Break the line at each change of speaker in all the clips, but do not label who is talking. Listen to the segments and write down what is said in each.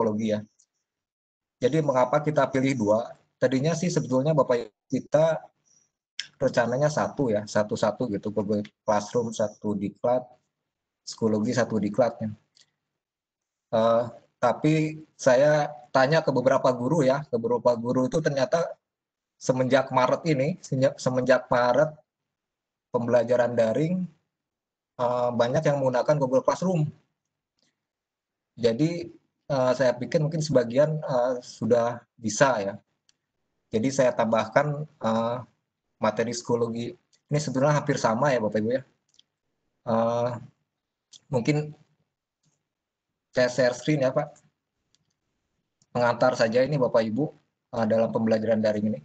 psikologi ya. Jadi mengapa kita pilih dua? Tadinya sih sebetulnya Bapak Ibu kita rencananya satu gitu, Google Classroom satu diklat, psikologi satu diklatnya. Tapi saya tanya ke beberapa guru ya, ke beberapa guru itu ternyata semenjak Maret pembelajaran daring banyak yang menggunakan Google Classroom. Jadi saya pikir mungkin sebagian sudah bisa ya. Jadi saya tambahkan materi psikologi. Ini sebenarnya hampir sama ya Bapak Ibu ya. Mungkin saya share screen ya Pak. Pengantar saja ini Bapak Ibu dalam pembelajaran daring ini.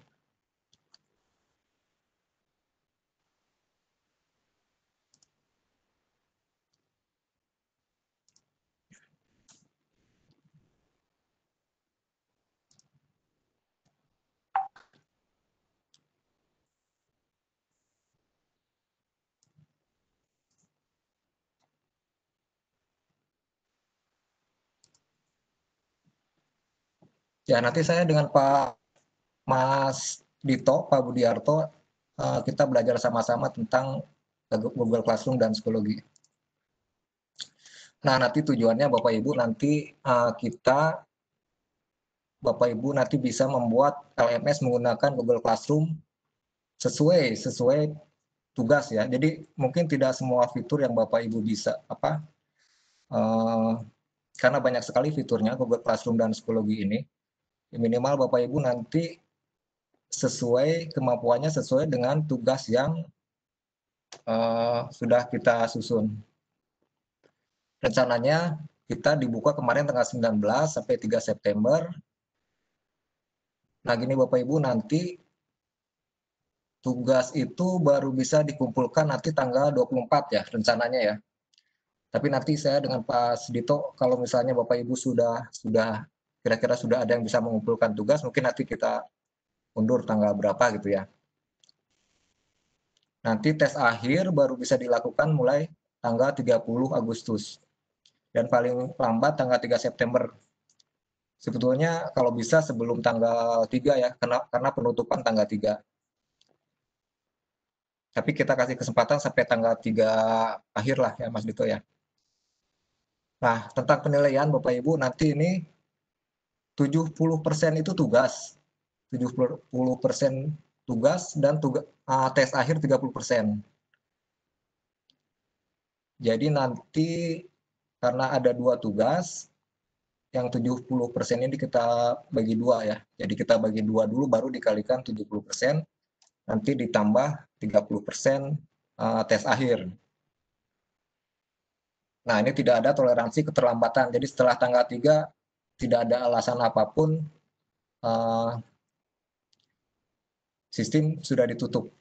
Ya nanti saya dengan Pak Mas Dito, Pak Budiarto, kita belajar sama-sama tentang Google Classroom dan psikologi. Nah nanti tujuannya Bapak Ibu nanti Bapak Ibu nanti bisa membuat LMS menggunakan Google Classroom sesuai tugas ya. Jadi mungkin tidak semua fitur yang Bapak Ibu bisa karena banyak sekali fiturnya Google Classroom dan psikologi ini. Minimal Bapak Ibu nanti sesuai kemampuannya sesuai dengan tugas yang sudah kita susun. Rencananya kita dibuka kemarin tanggal 19 sampai 3 September. Nah gini Bapak Ibu nanti tugas itu baru bisa dikumpulkan nanti tanggal 24 ya rencananya ya. Tapi nanti saya dengan Pak Sudito kalau misalnya Bapak Ibu sudah kira-kira sudah ada yang bisa mengumpulkan tugas, mungkin nanti kita undur tanggal berapa gitu ya. Nanti tes akhir baru bisa dilakukan mulai tanggal 30 Agustus. Dan paling lambat tanggal 3 September. Sebetulnya kalau bisa sebelum tanggal 3 ya, karena penutupan tanggal 3. Tapi kita kasih kesempatan sampai tanggal 3 akhir lah ya Mas Dito ya. Nah, tentang penilaian Bapak Ibu nanti ini 70% itu tugas. 70% tugas dan tes akhir 30%. Jadi nanti karena ada 2 tugas, yang 70% ini kita bagi 2 ya. Jadi kita bagi 2 dulu baru dikalikan 70%, nanti ditambah 30% tes akhir. Nah, ini tidak ada toleransi keterlambatan. Jadi setelah tanggal 3 tidak ada alasan apapun sistem sudah ditutup.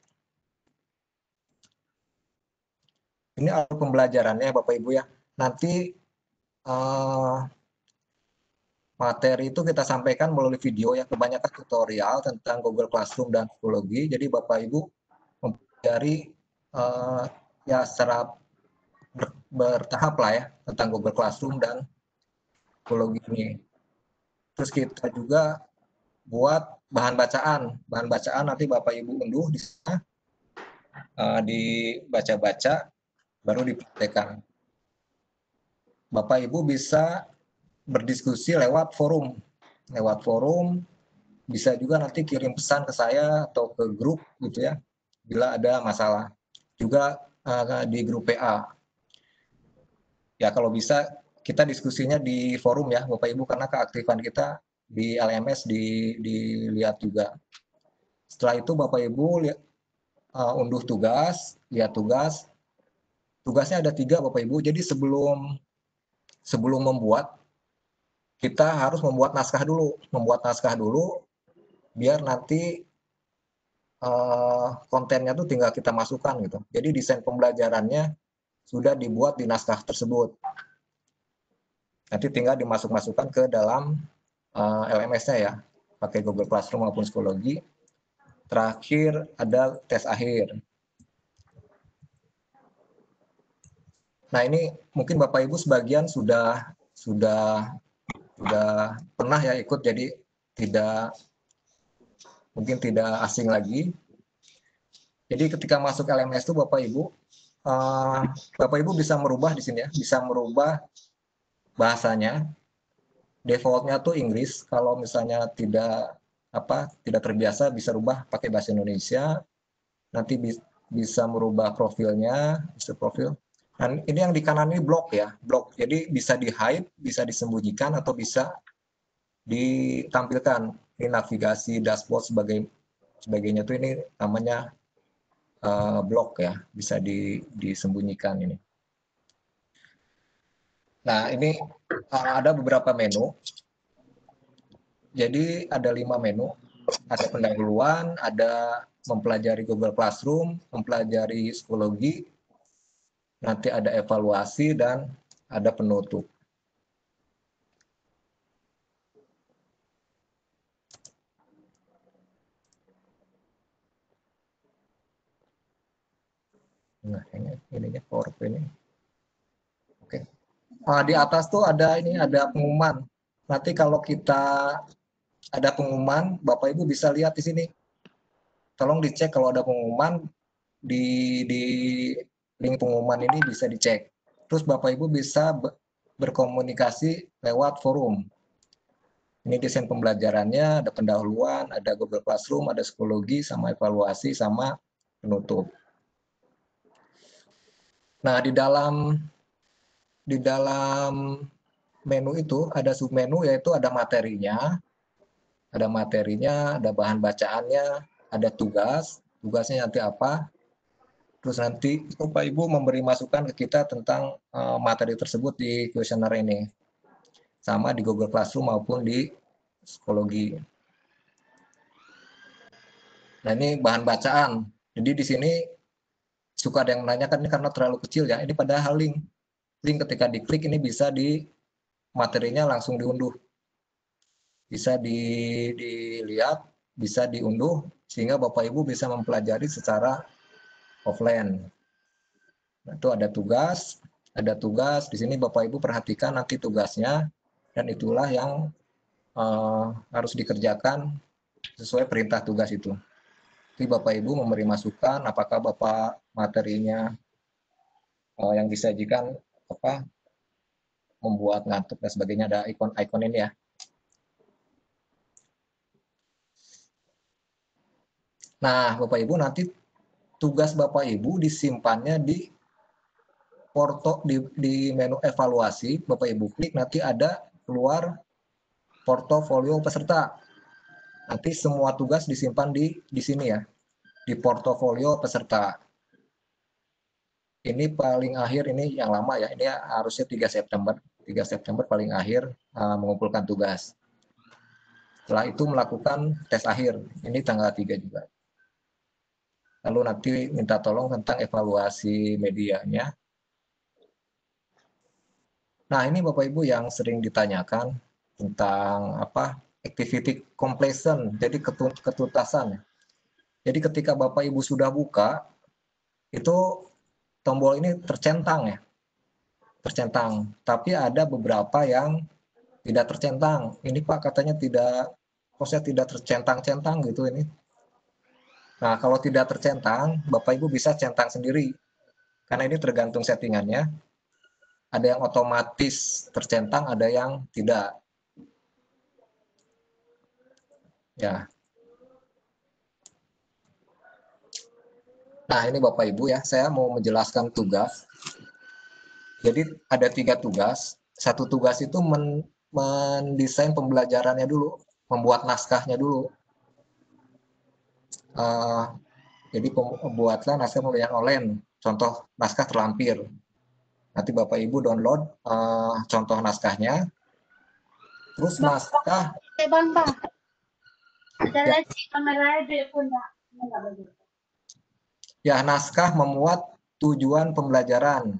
Ini alur pembelajarannya Bapak Ibu ya. Nanti materi itu kita sampaikan melalui video ya, kebanyakan tutorial tentang Google Classroom dan psikologi. Jadi Bapak Ibu mempelajari ya secara bertahap lah ya tentang Google Classroom dan psikologi ini. Terus kita juga buat bahan bacaan nanti Bapak Ibu unduh di sana, dibaca-baca baru dipraktekkan. Bapak Ibu bisa berdiskusi lewat forum, bisa juga nanti kirim pesan ke saya atau ke grup gitu ya, bila ada masalah. Juga di grup PA. Ya kalau bisa kita diskusinya di forum ya Bapak Ibu, karena keaktifan kita di LMS dilihat juga. Setelah itu Bapak Ibu unduh tugas, lihat tugasnya ada 3 Bapak Ibu. Jadi sebelum membuat, kita harus membuat naskah dulu, biar nanti kontennya tuh tinggal kita masukkan gitu. Jadi desain pembelajarannya sudah dibuat di naskah tersebut. Nanti tinggal dimasukkan ke dalam LMS-nya ya, pakai Google Classroom maupun psikologi. Terakhir ada tes akhir. Nah ini mungkin Bapak Ibu sebagian sudah sudah pernah ya ikut, jadi mungkin tidak asing lagi. Jadi ketika masuk LMS itu Bapak Ibu bisa merubah di sini ya, bisa merubah bahasanya. Defaultnya tuh Inggris. Kalau misalnya tidak terbiasa, bisa rubah pakai bahasa Indonesia. Nanti bisa merubah profilnya, bisa profil. Dan ini yang di kanan ini blok ya, blok. Jadi bisa di hide, bisa disembunyikan atau bisa ditampilkan. Ini navigasi, dashboard sebagainya tuh ini namanya blok ya, bisa disembunyikan ini. Nah, ini ada beberapa menu. Jadi ada 5 menu. Ada pendahuluan, ada mempelajari Google Classroom, mempelajari psikologi, nanti ada evaluasi, dan ada penutup. Nah, ini PowerPoint ini. Oke. Nah, di atas tuh ada pengumuman. Nanti kalau kita ada pengumuman, Bapak Ibu bisa lihat di sini. Tolong dicek kalau ada pengumuman di link pengumuman ini bisa dicek. Terus Bapak Ibu bisa berkomunikasi lewat forum. Ini desain pembelajarannya, ada pendahuluan, ada Google Classroom, ada psikologi, sama evaluasi, sama penutup. Nah, di dalam menu itu ada submenu, yaitu ada materinya, ada bahan bacaannya, ada tugasnya nanti apa. Terus nanti Bapak Ibu memberi masukan ke kita tentang materi tersebut di kuesioner ini, sama di Google Classroom maupun di psikologi. Nah, ini bahan bacaan. Jadi di sini suka ada yang menanyakan ini karena terlalu kecil ya. Ini padahal link ketika diklik ini bisa materinya langsung diunduh. Bisa dilihat, bisa diunduh sehingga Bapak Ibu bisa mempelajari secara offline. Nah, itu ada tugas. Di sini Bapak Ibu perhatikan nanti tugasnya, dan itulah yang harus dikerjakan sesuai perintah tugas itu. Jadi Bapak Ibu memberi masukan apakah Bapak materinya yang disajikan membuat ngantuk dan sebagainya, ada ikon-ikon ini ya. Nah, Bapak Ibu, nanti tugas Bapak Ibu disimpannya di menu evaluasi. Bapak Ibu klik, nanti ada keluar portofolio peserta. Nanti semua tugas disimpan di sini ya, di portofolio peserta. Ini paling akhir, ini yang lama ya, ini harusnya 3 September. 3 September paling akhir mengumpulkan tugas. Setelah itu melakukan tes akhir, ini tanggal 3 juga. Lalu nanti minta tolong tentang evaluasi medianya. Nah, ini Bapak Ibu yang sering ditanyakan tentang activity completion, jadi ketuntasan. Jadi ketika Bapak Ibu sudah buka, itu tombol ini tercentang ya, tercentang. Tapi ada beberapa yang tidak tercentang. Ini Pak katanya saya tidak tercentang-centang gitu ini. Nah, kalau tidak tercentang, Bapak Ibu bisa centang sendiri. Karena ini tergantung settingannya. Ada yang otomatis tercentang, ada yang tidak. Ya. Nah, ini Bapak Ibu ya, saya mau menjelaskan tugas. Jadi ada 3 tugas. Satu tugas itu mendesain pembelajarannya dulu, membuat naskahnya dulu. Jadi buatlah naskah pembelajaran online, contoh naskah terlampir. Nanti Bapak Ibu download contoh naskahnya. Terus naskah ya, naskah memuat tujuan pembelajaran,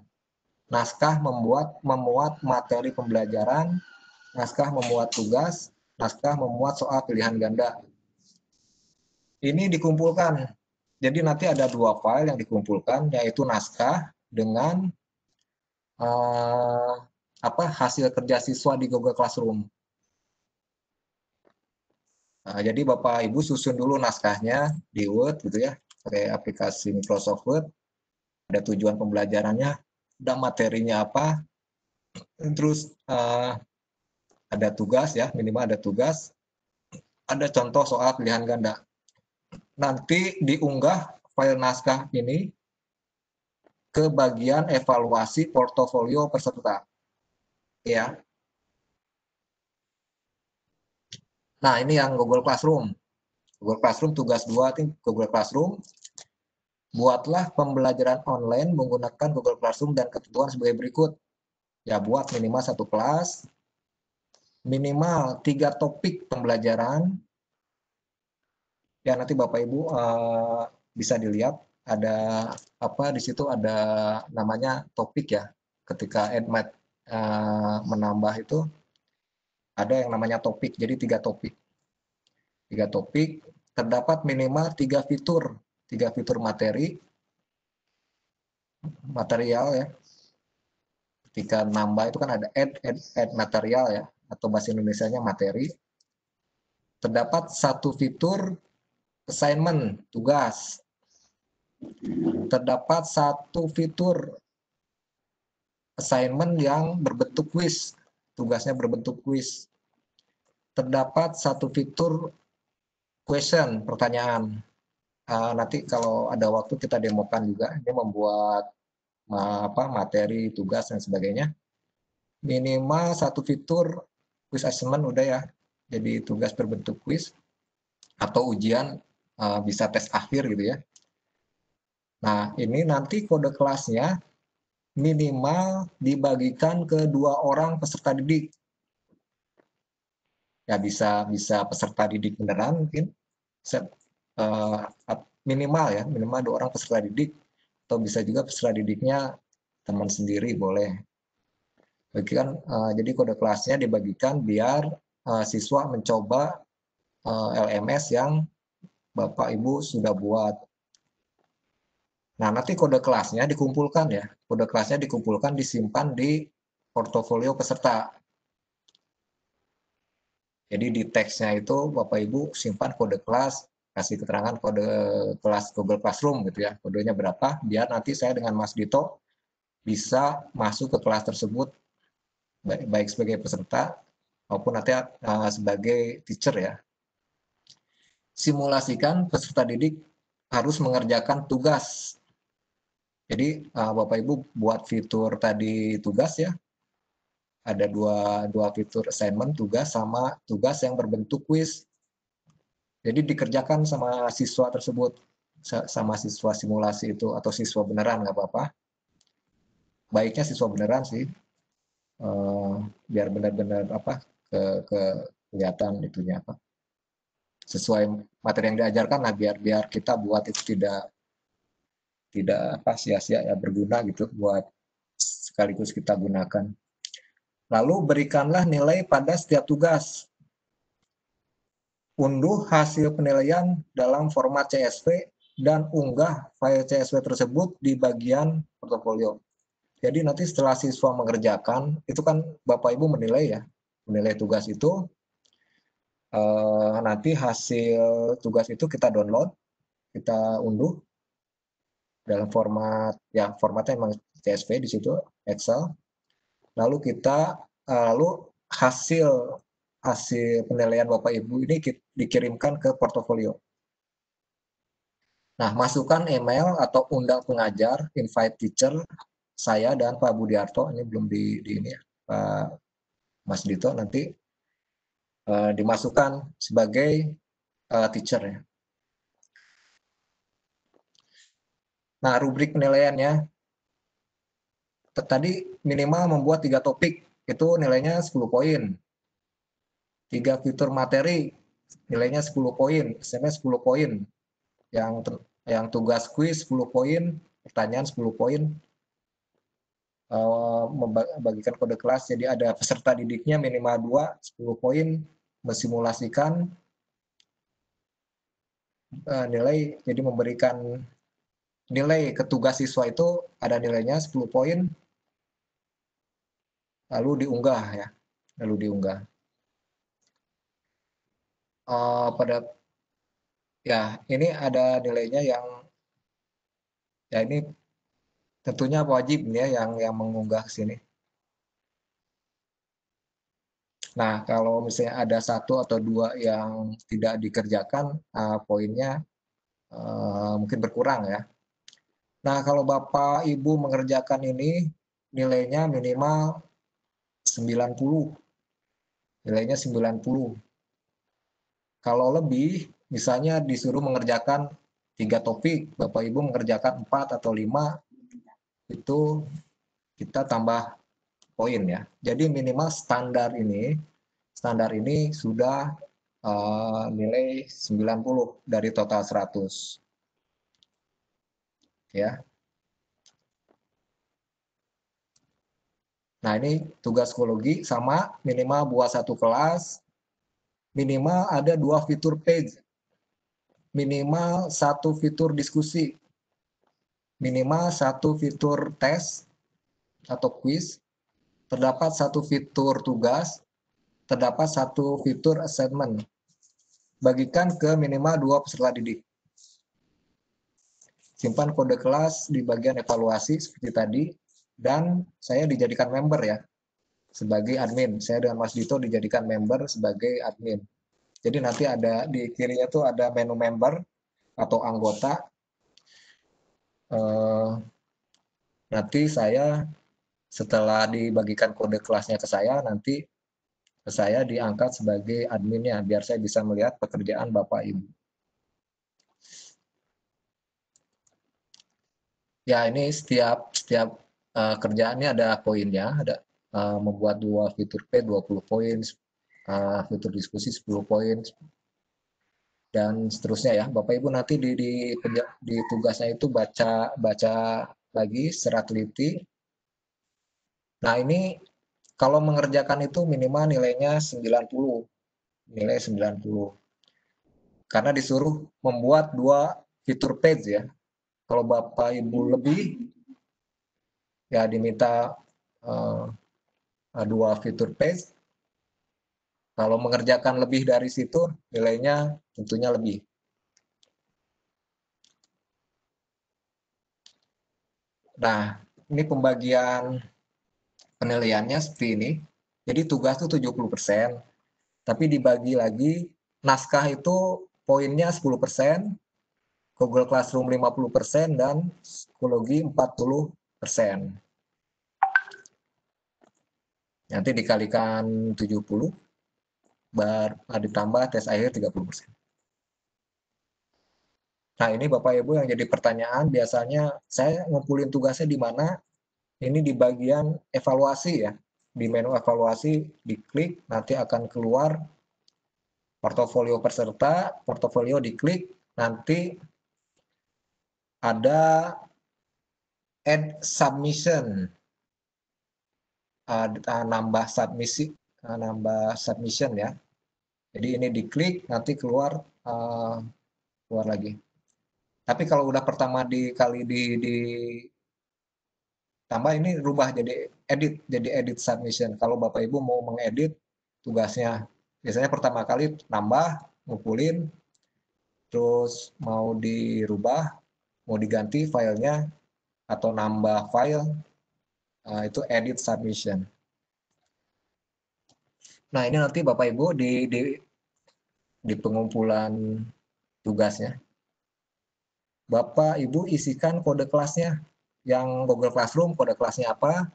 naskah memuat materi pembelajaran, naskah memuat tugas, naskah memuat soal pilihan ganda. Ini dikumpulkan. Jadi nanti ada 2 file yang dikumpulkan, yaitu naskah dengan hasil kerja siswa di Google Classroom. Jadi Bapak Ibu susun dulu naskahnya di Word gitu ya, pakai aplikasi Microsoft Word, ada tujuan pembelajarannya, ada materinya apa, terus ada tugas ya, minimal ada tugas, ada contoh soal pilihan ganda. Nanti diunggah file naskah ini ke bagian evaluasi portofolio peserta. Ya. Nah, ini yang Google Classroom. Google Classroom tugas 2 Google Classroom. Buatlah pembelajaran online menggunakan Google Classroom dan ketentuan sebagai berikut. Ya, buat minimal 1 kelas, minimal 3 topik pembelajaran. Ya, nanti Bapak Ibu bisa dilihat ada apa di situ ada namanya topik ya. Ketika Edmat menambah itu ada yang namanya topik. Jadi 3 topik. 3 topik terdapat minimal 3 fitur. 3 fitur material ya. Ketika nambah itu kan ada add material ya, atau bahasa Indonesianya materi. Terdapat 1 fitur assignment, tugas. Terdapat 1 fitur assignment yang berbentuk quiz, tugasnya berbentuk quiz. Terdapat 1 fitur question, pertanyaan. Nanti kalau ada waktu kita demokan juga, ini membuat materi, tugas, dan sebagainya. Minimal 1 fitur quiz assignment udah ya, jadi tugas berbentuk quiz atau ujian bisa tes akhir gitu ya. Nah, ini nanti kode kelasnya minimal dibagikan ke 2 orang peserta didik. Ya bisa peserta didik beneran mungkin minimal ya, minimal 2 orang peserta didik, atau bisa juga peserta didiknya teman sendiri boleh. Bagikan jadi kode kelasnya dibagikan biar siswa mencoba LMS yang Bapak Ibu sudah buat. Nah, nanti kode kelasnya dikumpulkan ya. Kode kelasnya dikumpulkan, disimpan di portofolio peserta. Jadi di teksnya itu Bapak Ibu simpan kode kelas, kasih keterangan kode kelas Google Classroom gitu ya. Kodenya berapa, biar nanti saya dengan Mas Dito bisa masuk ke kelas tersebut, baik sebagai peserta maupun nanti sebagai teacher ya. Simulasikan peserta didik harus mengerjakan tugas. Jadi Bapak Ibu buat fitur tadi tugas ya, ada dua fitur assignment, tugas sama tugas yang berbentuk quiz. Jadi dikerjakan sama siswa tersebut, sama siswa simulasi itu atau siswa beneran nggak apa-apa. Baiknya siswa beneran sih, biar benar-benar ke kelihatan itunya apa sesuai materi yang diajarkan lah, biar kita buat itu tidak sia-sia ya, berguna gitu buat sekaligus kita gunakan. Lalu berikanlah nilai pada setiap tugas. Unduh hasil penilaian dalam format CSV dan unggah file CSV tersebut di bagian portofolio. Jadi nanti setelah siswa mengerjakan, itu kan Bapak Ibu menilai ya, menilai tugas itu, nanti hasil tugas itu kita download, kita unduh dalam formatnya memang CSV di situ, Excel. Lalu hasil penilaian Bapak Ibu ini dikirimkan ke portofolio. Nah, masukkan email atau undang pengajar, invite teacher, saya dan Pak Budiarto, ini belum di ini ya, Pak Mas Dito, nanti dimasukkan sebagai teacher ya. Nah, rubrik penilaiannya, tadi minimal membuat 3 topik, itu nilainya 10 poin. 3 fitur materi, nilainya 10 poin, SMS 10 poin. Yang tugas kuis 10 poin, pertanyaan 10 poin, membagikan kode kelas, jadi ada peserta didiknya minimal 2, 10 poin, mensimulasikan nilai, jadi memberikan nilai ke tugas siswa itu ada nilainya 10 poin, lalu diunggah ya, lalu diunggah. pada ya ini ada nilainya yang ya ini tentunya wajib ya yang mengunggah ke sini. Nah, kalau misalnya ada satu atau dua yang tidak dikerjakan, poinnya mungkin berkurang ya. Nah, kalau Bapak Ibu mengerjakan ini nilainya minimal 90. Nilainya 90. Kalau lebih, misalnya disuruh mengerjakan 3 topik, Bapak Ibu mengerjakan 4 atau 5, itu kita tambah poin ya. Jadi minimal standar ini sudah nilai 90 dari total 100 ya. Nah, ini tugas psikologi sama minimal buat satu kelas, minimal ada 2 fitur page, minimal 1 fitur diskusi, minimal 1 fitur tes atau quiz, terdapat 1 fitur tugas, terdapat 1 fitur assignment. Bagikan ke minimal 2 peserta didik. Simpan kode kelas di bagian evaluasi seperti tadi, dan saya dijadikan member ya, sebagai admin. Saya dengan Mas Dito dijadikan member sebagai admin. Jadi nanti ada di kirinya tuh ada menu member atau anggota. Nanti saya setelah dibagikan kode kelasnya ke saya, nanti saya diangkat sebagai adminnya biar saya bisa melihat pekerjaan Bapak Ibu. Ya, ini setiap kerjaannya ada poinnya, ada membuat 2 fitur P 20 poin, fitur diskusi 10 poin, dan seterusnya ya. Bapak Ibu nanti di tugasnya itu baca lagi secara teliti. Nah, ini kalau mengerjakan itu minimal nilainya 90, nilai 90. Karena disuruh membuat 2 fitur page ya. Kalau Bapak Ibu lebih, ya diminta 2 fitur page. Kalau mengerjakan lebih dari situ, nilainya tentunya lebih. Nah, ini pembagian penilaiannya seperti ini. Jadi tugas itu 70%, tapi dibagi lagi, naskah itu poinnya 10%, Google Classroom 50%, dan psikologi 40%. Nanti dikalikan 70, ditambah tes akhir 30%. Nah, ini Bapak Ibu yang jadi pertanyaan, biasanya saya ngumpulin tugasnya di mana? Ini di bagian evaluasi ya. Di menu evaluasi, diklik, nanti akan keluar portofolio peserta, portofolio diklik, nanti ada add submission, nambah submission ya. Jadi ini diklik, nanti keluar lagi. Tapi kalau udah pertama dikali tambah, ini rubah jadi edit submission. Kalau Bapak Ibu mau mengedit tugasnya, biasanya pertama kali nambah, ngumpulin, terus mau dirubah, mau diganti filenya atau nambah file, itu edit submission. Nah, ini nanti Bapak Ibu di pengumpulan tugasnya, Bapak Ibu isikan kode kelasnya. Yang Google Classroom kode kelasnya apa,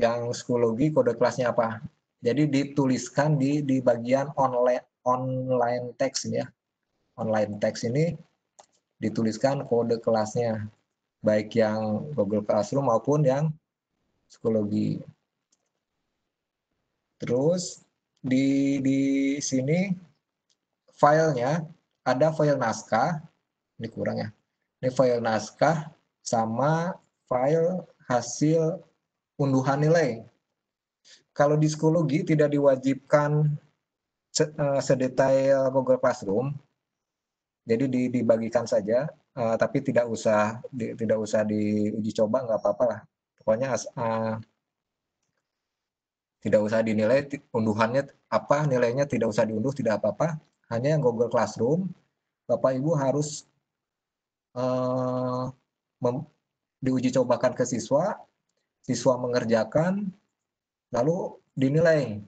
yang psikologi kode kelasnya apa. Jadi dituliskan di bagian online text ini ya. Online text ini dituliskan kode kelasnya, baik yang Google Classroom maupun yang psikologi. Terus di sini filenya ada file naskah, ini kurang ya. Ini file naskah sama file hasil unduhan nilai. Kalau di psikologi tidak diwajibkan sedetail Google Classroom, jadi dibagikan saja, tapi tidak usah diuji coba, nggak apa-apa lah. Pokoknya Tidak usah dinilai unduhannya apa, nilainya tidak usah diunduh, tidak apa-apa. Hanya yang Google Classroom, Bapak Ibu harus eh, diuji cobakan ke siswa, siswa mengerjakan, lalu dinilai.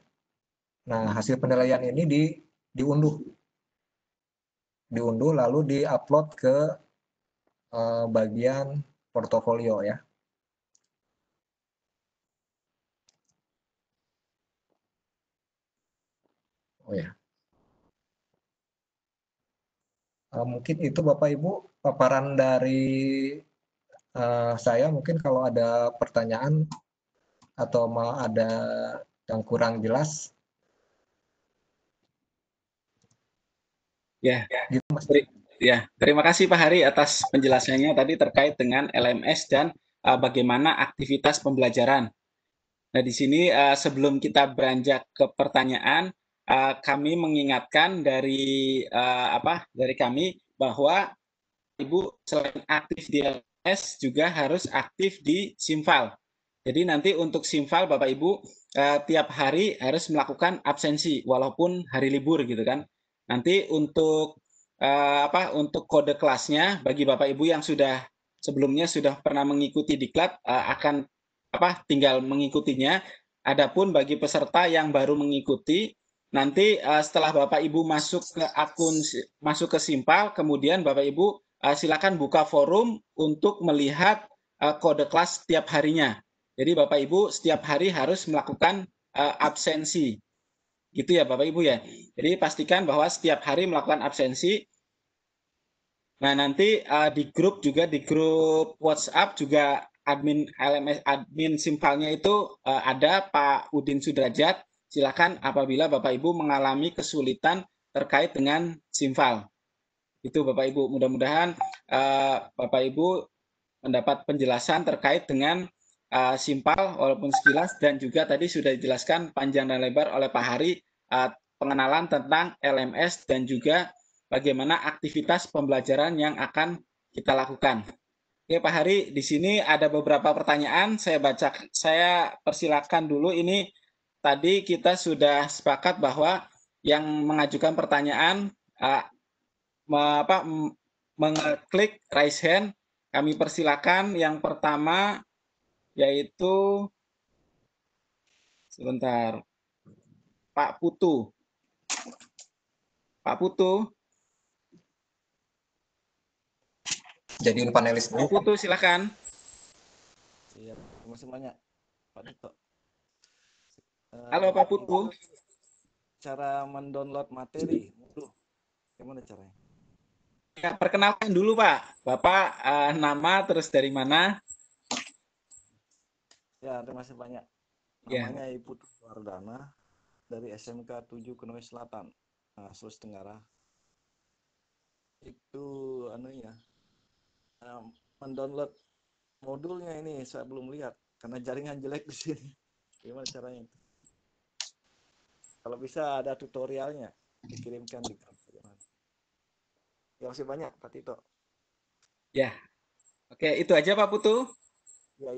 Nah, hasil penilaian ini diunduh, diunduh lalu diupload ke bagian portofolio ya. Oh ya, mungkin itu Bapak Ibu paparan dari saya. Mungkin kalau ada pertanyaan atau mau ada yang kurang jelas,
Ya,
gitu Mas.
ya, terima kasih Pak Hari atas penjelasannya tadi terkait dengan LMS dan bagaimana aktivitas pembelajaran. Nah, di sini sebelum kita beranjak ke pertanyaan, kami mengingatkan dari kami bahwa Ibu selain aktif di LMS juga harus aktif di Simfal. Jadi nanti untuk Simfal Bapak Ibu tiap hari harus melakukan absensi walaupun hari libur gitu kan. Nanti untuk kode kelasnya bagi Bapak Ibu yang sebelumnya sudah pernah mengikuti diklat akan tinggal mengikutinya. Adapun bagi peserta yang baru mengikuti nanti setelah Bapak Ibu masuk ke Simpal, kemudian Bapak Ibu silakan buka forum untuk melihat kode kelas setiap harinya. Jadi Bapak Ibu setiap hari harus melakukan absensi. Gitu ya Bapak Ibu ya. Jadi pastikan bahwa setiap hari melakukan absensi. Nah, nanti di grup WhatsApp juga admin LMS, admin Simpalnya itu ada Pak Udin Sudrajat. Silakan apabila Bapak Ibu mengalami kesulitan terkait dengan Simpal. Itu Bapak Ibu, mudah-mudahan Bapak Ibu mendapat penjelasan terkait dengan Simpal walaupun sekilas, dan juga tadi sudah dijelaskan panjang dan lebar oleh Pak Hari pengenalan tentang LMS dan juga bagaimana aktivitas pembelajaran yang akan kita lakukan. Oke Pak Hari, di sini ada beberapa pertanyaan, saya persilakan dulu. Ini tadi kita sudah sepakat bahwa yang mengajukan pertanyaan mengeklik raise hand. Kami persilakan yang pertama yaitu sebentar, Pak Putu. Pak Putu.
Jadiin panelis dulu.
Pak Putu silakan.
Siap, terima kasih banyak Pak Dito.
Halo Pak Putu.
Cara mendownload materi, gimana caranya?
Ya, perkenalkan dulu Pak. Bapak nama terus dari mana?
Ya, terima kasih banyak. Namanya Ibu Wardana dari SMK 7 Konowe Selatan, Sulawesi Tenggara. Itu mendownload modulnya ini saya belum lihat karena jaringan jelek di sini. Gimana caranya itu? Kalau bisa ada tutorialnya dikirimkan di grup. Terima kasih banyak Pak Tito.
Ya, oke, itu aja Pak Putu.
Ya,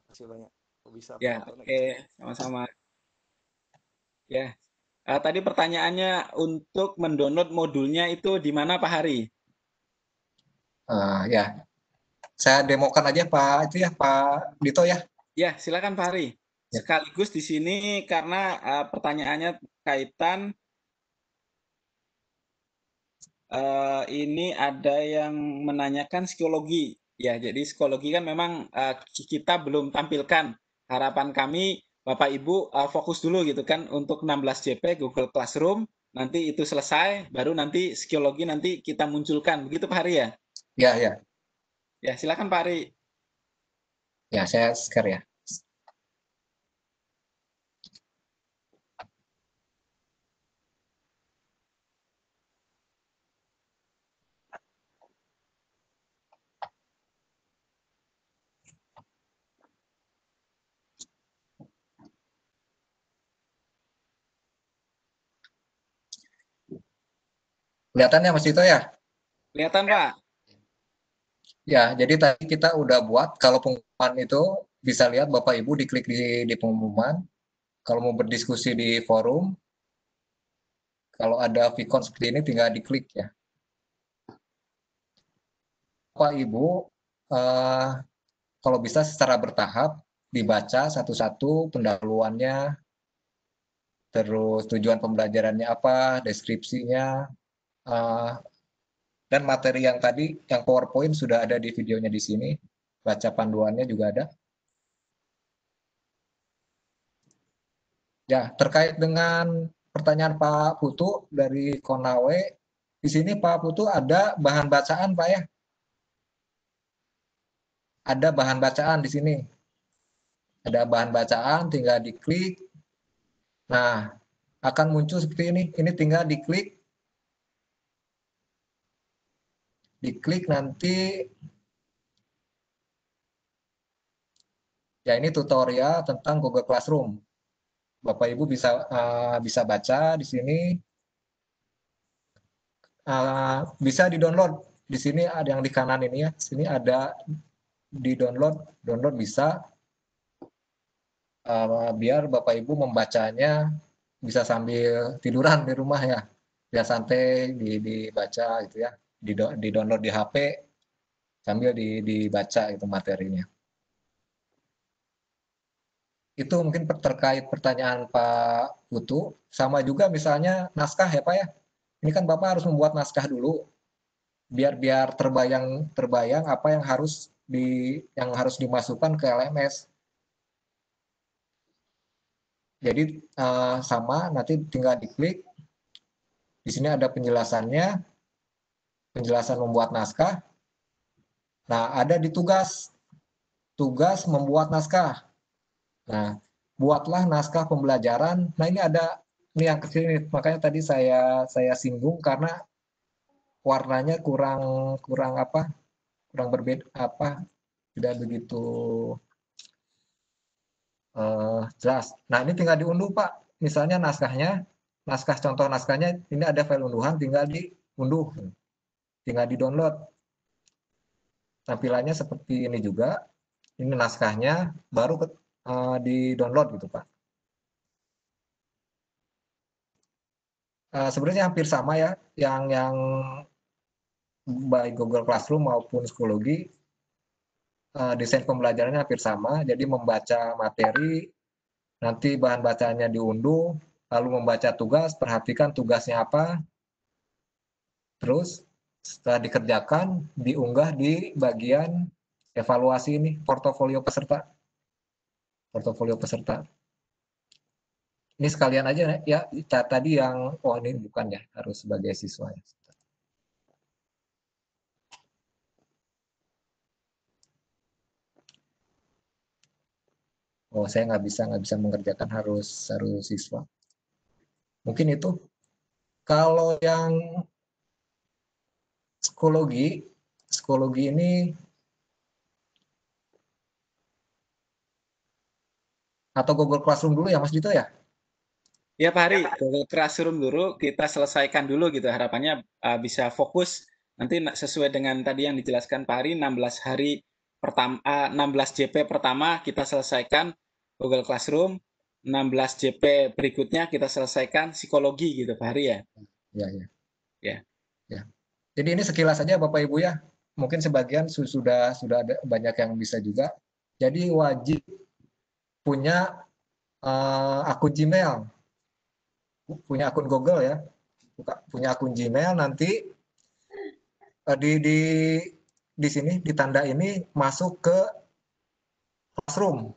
kasih banyak. Bisa.
Ya, oke, sama-sama. Ya, tadi pertanyaannya untuk mendownload modulnya itu di mana Pak Hari?
Ya, saya demokan aja Pak Pak Dito ya.
Ya, silakan Pak Hari.
Ya.
Sekaligus di sini karena pertanyaannya kaitan ini ada yang menanyakan psikologi. Ya, jadi psikologi kan memang kita belum tampilkan. Harapan kami Bapak Ibu fokus dulu gitu kan untuk 16 JP Google Classroom. Nanti itu selesai, baru nanti psikologi nanti kita munculkan. Begitu Pak Hari ya?
Ya.
Ya, silakan Pak Hari.
Ya, saya share ya. Kelihatan ya Mas Dito ya?
Kelihatan Pak?
Ya, jadi tadi kita udah buat, kalau pengumuman itu bisa lihat Bapak Ibu diklik di pengumuman, Kalau mau berdiskusi di forum, kalau ada Vicon seperti ini tinggal diklik ya. Bapak Ibu, kalau bisa secara bertahap dibaca satu-satu pendahuluannya, terus tujuan pembelajarannya apa, deskripsinya, dan materi yang tadi, yang PowerPoint sudah ada di videonya di sini, baca panduannya juga ada. Ya, terkait dengan pertanyaan Pak Putu dari Konawe, di sini Pak Putu ada bahan bacaan Pak ya? Ada bahan bacaan di sini. Ada bahan bacaan, tinggal diklik. Nah, akan muncul seperti ini. Ini tinggal diklik. Diklik nanti, ya ini tutorial tentang Google Classroom. Bapak Ibu bisa baca di sini. Bisa di-download. Di sini ada yang di kanan ini ya. Sini ada di-download. Download bisa. Biar Bapak Ibu membacanya bisa sambil tiduran di rumah ya. Biar santai dibaca gitu ya. Di-download di HP sambil dibaca itu materinya. Itu mungkin terkait pertanyaan Pak Putu. Sama juga misalnya naskah ya Pak ya. Ini kan Bapak harus membuat naskah dulu biar terbayang apa yang harus dimasukkan ke LMS. Jadi sama nanti tinggal diklik. Di sini ada penjelasannya, penjelasan membuat naskah. Nah, ada di tugas membuat naskah. Nah, buatlah naskah pembelajaran. Nah, ini yang kecil ini. Makanya tadi saya singgung karena warnanya kurang berbeda tidak begitu jelas. Nah, ini tinggal diunduh Pak. Misalnya contoh naskahnya ini ada file unduhan, tinggal diunduh, tinggal di-download. Tampilannya seperti ini juga. Ini naskahnya baru di-download gitu Pak. Sebenarnya hampir sama ya, yang baik Google Classroom maupun Psikologi, desain pembelajarannya hampir sama. Jadi membaca materi, nanti bahan bacaannya diunduh, lalu membaca tugas, perhatikan tugasnya apa, terus setelah dikerjakan, diunggah di bagian evaluasi ini, portofolio peserta. Portofolio peserta. Ini sekalian aja ya, tadi yang, oh ini bukan ya, harus sebagai siswa ya. Oh, saya nggak bisa mengerjakan, harus siswa. Mungkin itu. Kalau yang psikologi ini atau Google Classroom dulu ya Mas Dito ya?
Ya Pak Hari, Google Classroom dulu kita selesaikan dulu gitu. Harapannya bisa fokus nanti sesuai dengan tadi yang dijelaskan Pak Hari, 16 hari pertama, 16 JP pertama kita selesaikan Google Classroom, 16 JP berikutnya kita selesaikan psikologi gitu Pak Hari ya.
Ya.
Ya.
Ya. Jadi ini sekilas saja Bapak Ibu ya. Mungkin sebagian sudah ada banyak yang bisa juga. Jadi wajib punya akun Gmail, punya akun Google ya, punya akun Gmail. Nanti di sini di tanda ini masuk ke Classroom,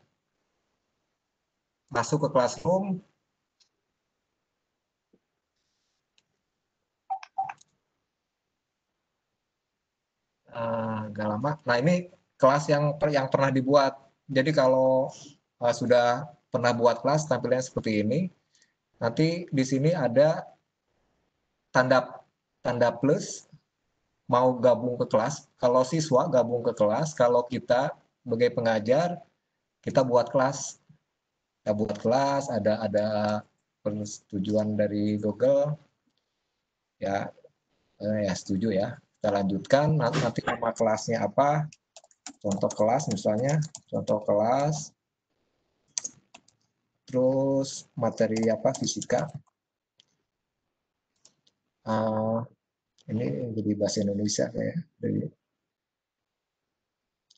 masuk ke Classroom. Agak lama. Nah ini kelas yang pernah dibuat. Jadi kalau sudah pernah buat kelas tampilannya seperti ini. Nanti di sini ada tanda plus, mau gabung ke kelas. Kalau siswa gabung ke kelas, kalau kita sebagai pengajar kita buat kelas. Kita buat kelas, ada persetujuan dari Google. Ya, setuju ya. Kita lanjutkan. Nanti nama kelasnya apa? Contoh kelas misalnya, contoh kelas terus materi apa fisika. Ini jadi bahasa Indonesia kayak.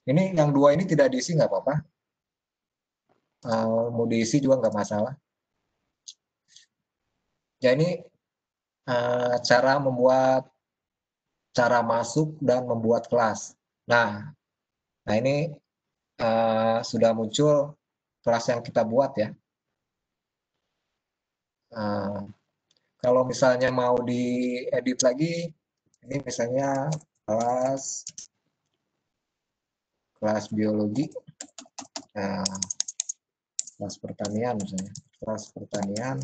Ini yang dua ini tidak diisi nggak apa-apa. Mau diisi juga nggak masalah. Ya ini cara masuk dan membuat kelas. Nah ini sudah muncul kelas yang kita buat ya. Kalau misalnya mau diedit lagi, ini misalnya kelas biologi, kelas pertanian misalnya, kelas pertanian.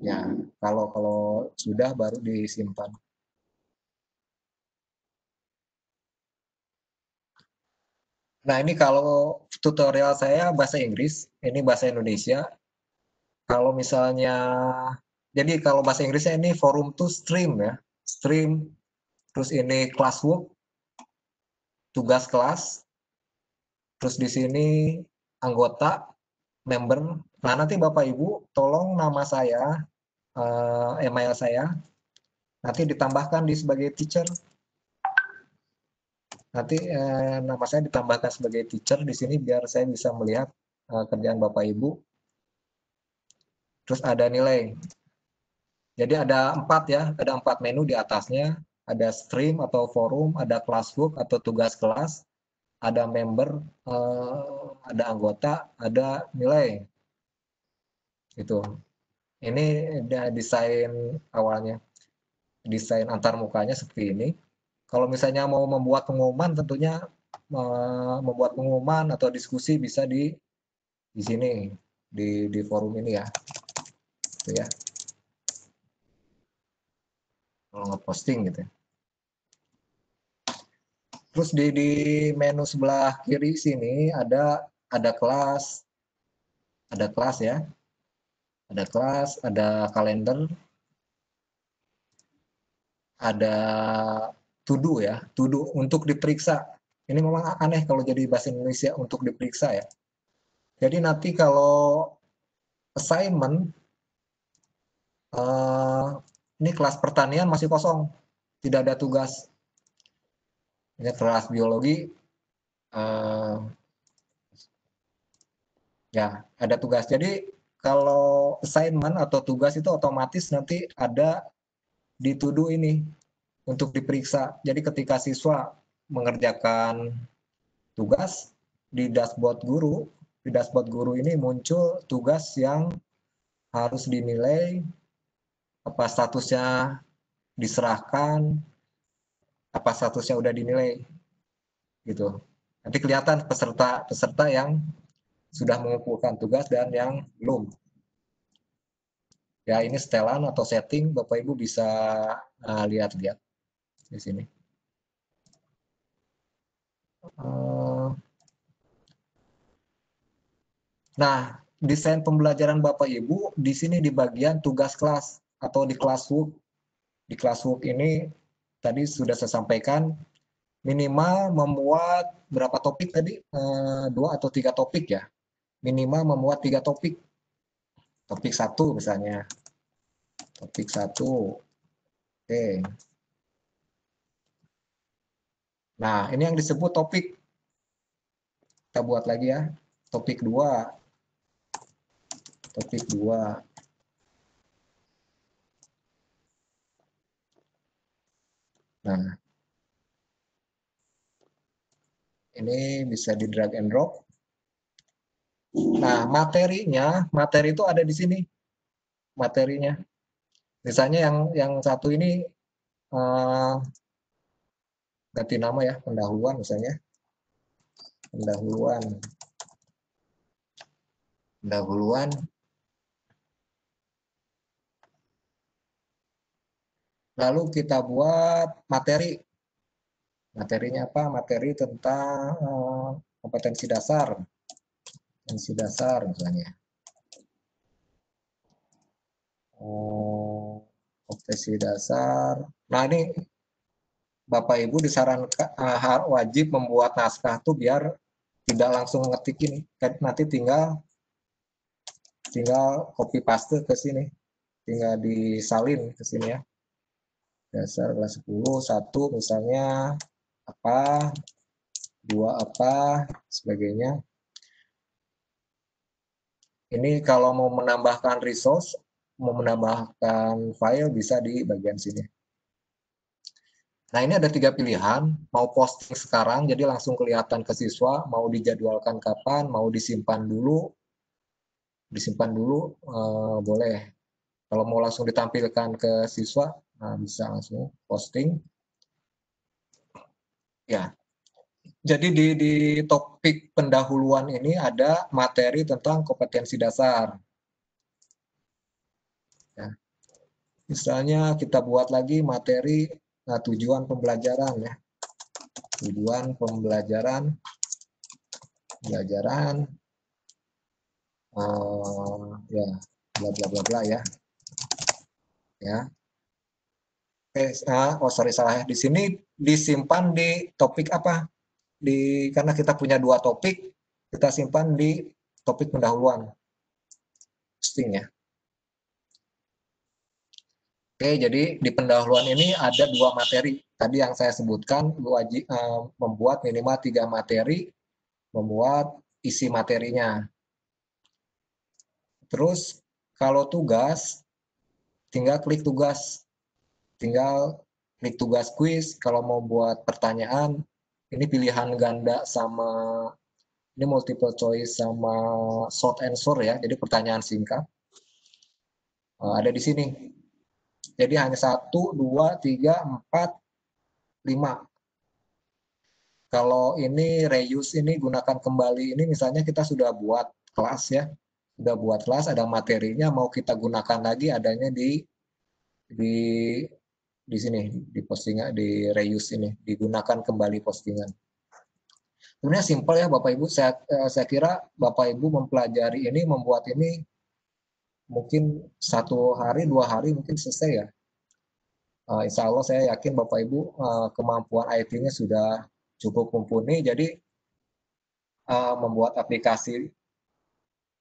Ya, kalau sudah baru disimpan. Nah, ini kalau tutorial saya bahasa Inggris, ini bahasa Indonesia. Kalau misalnya, jadi kalau bahasa Inggrisnya ini forum to stream ya, stream, terus ini classwork, tugas kelas, terus di sini anggota, member. Nah, nanti Bapak Ibu tolong nama saya, email saya, nanti ditambahkan di sebagai teacher. Nanti nama saya ditambahkan sebagai teacher di sini biar saya bisa melihat kerjaan Bapak Ibu. Terus ada nilai. Jadi ada 4 ya, ada 4 menu di atasnya. Ada stream atau forum, ada classwork atau tugas kelas, ada member, ada anggota, ada nilai. Gitu. Ini desain awalnya. Desain antar mukanya seperti ini. Kalau misalnya mau membuat pengumuman, tentunya membuat pengumuman atau diskusi bisa di sini, di forum ini ya. Itu ya. Kalau ngeposting gitu ya. Terus di menu sebelah kiri sini ada kelas. Ada kelas ya. Ada kelas, ada kalender. Ada to do ya, to do untuk diperiksa. Ini memang aneh kalau jadi bahasa Indonesia untuk diperiksa ya. Jadi nanti kalau assignment, ini kelas pertanian masih kosong, tidak ada tugas. Ini kelas biologi, ya ada tugas. Jadi kalau assignment atau tugas itu otomatis nanti ada di to do ini untuk diperiksa. Jadi ketika siswa mengerjakan tugas di dashboard guru ini muncul tugas yang harus dinilai, apa statusnya diserahkan, apa statusnya udah dinilai, gitu. Nanti kelihatan peserta yang sudah mengumpulkan tugas dan yang belum. Ya ini setelan atau setting, Bapak Ibu bisa lihat-lihat di sini. Nah, desain pembelajaran Bapak Ibu di sini di bagian tugas kelas atau di classwork. Di classwork ini tadi sudah saya sampaikan minimal memuat berapa topik tadi? 2 atau 3 topik ya. Minimal memuat 3 topik. Topik 1 misalnya. Topik 1. Oke. Nah, ini yang disebut topik. Kita buat lagi ya. Topik 2. Topik 2. Nah, ini bisa di drag and drop. Nah, materi itu ada di sini. Materinya. Misalnya yang satu ini ganti nama ya, pendahuluan misalnya. Pendahuluan. Lalu kita buat materi. Materinya apa? Materi tentang kompetensi dasar. Kompetensi dasar misalnya. Kompetensi dasar. Nah ini Bapak Ibu disarankan wajib membuat naskah tuh biar tidak langsung ngetik ini, nanti tinggal copy paste ke sini, tinggal disalin ke sini ya. Dasar kelas 10, 1 misalnya apa, 2 apa, sebagainya. Ini kalau mau menambahkan resource, mau menambahkan file bisa di bagian sini. Nah, ini ada 3 pilihan, mau posting sekarang jadi langsung kelihatan ke siswa, mau dijadwalkan kapan, mau disimpan dulu boleh. Kalau mau langsung ditampilkan ke siswa, nah bisa langsung posting. Ya, jadi di topik pendahuluan ini ada materi tentang kompetensi dasar. Ya. Misalnya kita buat lagi materi tujuan pembelajaran ya. Tujuan pembelajaran ya bla bla bla bla ya. Ya. Sorry salah ya. Di sini disimpan di topik apa? Karena kita punya 2 topik, kita simpan di topik pendahuluan. Posting ya. Oke, jadi di pendahuluan ini ada 2 materi. Tadi yang saya sebutkan, wajib membuat minimal 3 materi, membuat isi materinya. Terus kalau tugas, tinggal klik tugas. Tinggal klik tugas kuis. Kalau mau buat pertanyaan, ini pilihan ganda sama ini multiple choice sama short answer ya. Jadi pertanyaan singkat. Ada di sini. Jadi hanya 1, 2, 3, 4, 5. Kalau ini reuse ini gunakan kembali ini misalnya kita sudah buat kelas ya. Sudah buat kelas ada materinya mau kita gunakan lagi adanya di sini di postingan di reuse ini digunakan kembali postingan. Sebenarnya simpel ya Bapak Ibu. Saya kira Bapak Ibu mempelajari ini membuat ini mungkin 1 hari 2 hari mungkin selesai ya. Insya Allah saya yakin Bapak Ibu kemampuan IT-nya sudah cukup mumpuni, jadi membuat aplikasi,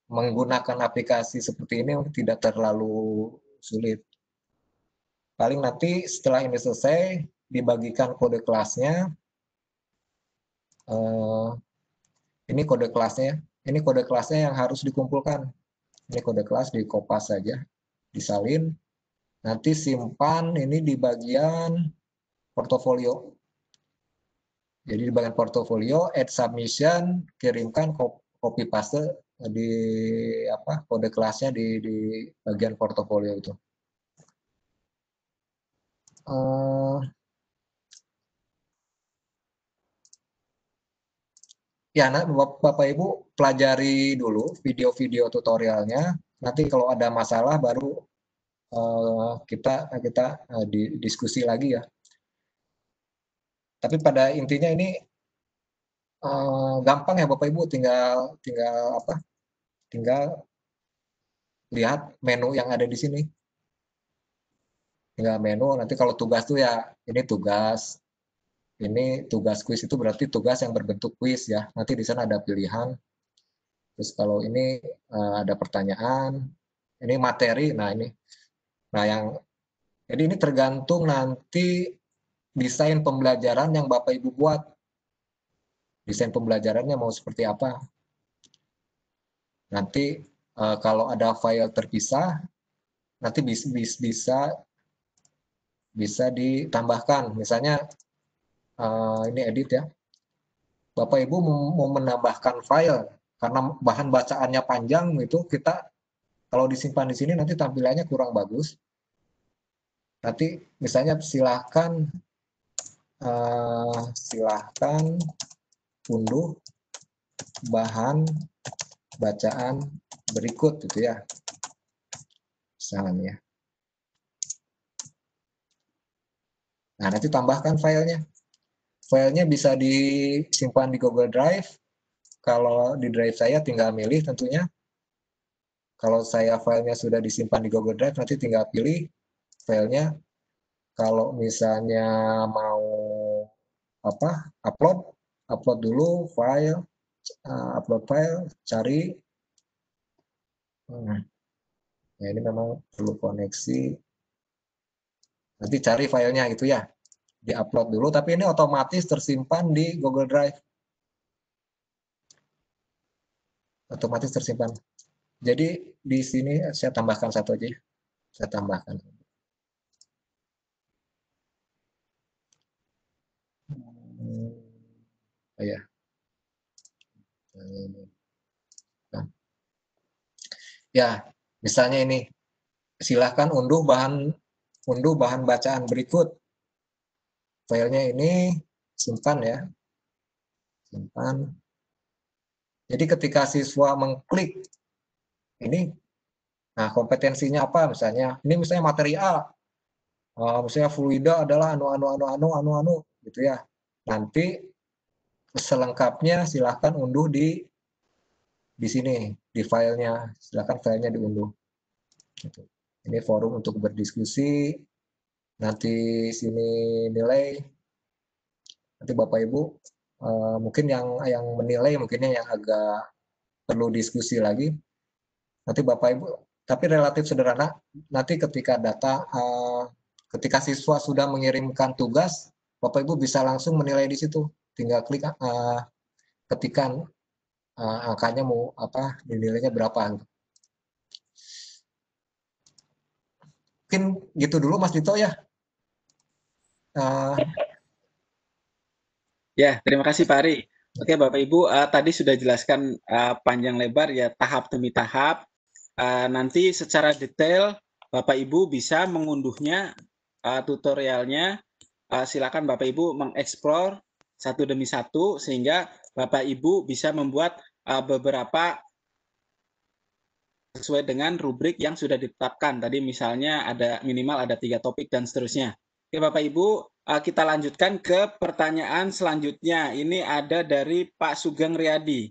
menggunakan aplikasi seperti ini tidak terlalu sulit. Paling nanti setelah ini selesai, dibagikan kode kelasnya. Ini kode kelasnya yang harus dikumpulkan. Ini kode kelas di kopas saja, disalin. Nanti simpan ini di bagian portofolio. Jadi di bagian portofolio, add submission, kirimkan copy paste di kode kelasnya di bagian portofolio itu. Ya, Bapak Ibu pelajari dulu video-video tutorialnya. Nanti kalau ada masalah baru kita diskusi lagi ya. Tapi pada intinya ini gampang ya Bapak Ibu, tinggal lihat menu yang ada di sini. Tinggal menu, nanti kalau tugas tuh ya ini tugas kuis itu berarti tugas yang berbentuk kuis ya. Nanti di sana ada pilihan. Terus kalau ini ada pertanyaan, ini materi. Nah ini, jadi ini tergantung nanti desain pembelajaran yang Bapak Ibu buat. Desain pembelajarannya mau seperti apa? Nanti kalau ada file terpisah, nanti bisa ditambahkan. Misalnya ini edit ya. Bapak Ibu mau menambahkan file karena bahan bacaannya panjang itu kita kalau disimpan di sini nanti tampilannya kurang bagus. Nanti misalnya silahkan unduh bahan bacaan berikut gitu ya. Misalnya. Nah, nanti tambahkan filenya. Filenya bisa disimpan di Google Drive. Kalau di drive saya tinggal milih tentunya. Kalau saya filenya sudah disimpan di Google Drive, nanti tinggal pilih filenya. Kalau misalnya mau upload dulu file, upload file, cari. Ya ini memang perlu koneksi. Nanti cari filenya gitu ya, di-upload dulu. Tapi ini otomatis tersimpan di Google Drive. Otomatis tersimpan. Jadi di sini saya tambahkan satu aja. Saya tambahkan. Ya. Ya, misalnya ini. Silahkan unduh bahan bacaan berikut. Filenya ini simpan ya. Simpan. Jadi ketika siswa mengklik ini, nah kompetensinya apa misalnya? Ini misalnya materi A. Misalnya fluida adalah anu gitu ya. Nanti selengkapnya silahkan unduh di sini, di filenya. Silahkan filenya diunduh. Gitu. Ini forum untuk berdiskusi. Nanti sini nilai. Nanti Bapak Ibu mungkin yang menilai mungkinnya yang agak perlu diskusi lagi. Nanti Bapak Ibu, tapi relatif sederhana. Nanti ketika ketika siswa sudah mengirimkan tugas, Bapak Ibu bisa langsung menilai di situ. Tinggal klik ketikan angkanya mau dinilainya berapa. Mungkin gitu dulu Mas Dito ya.
Ya, terima kasih Pak Ari. Oke Bapak Ibu, tadi sudah jelaskan panjang lebar ya tahap demi tahap. Nanti secara detail Bapak Ibu bisa mengunduhnya tutorialnya. Silakan Bapak Ibu mengeksplor satu demi satu sehingga Bapak Ibu bisa membuat beberapa sesuai dengan rubrik yang sudah ditetapkan. Tadi misalnya ada minimal ada 3 topik dan seterusnya. Oke Bapak Ibu, kita lanjutkan ke pertanyaan selanjutnya. Ini ada dari Pak Sugeng Riyadi.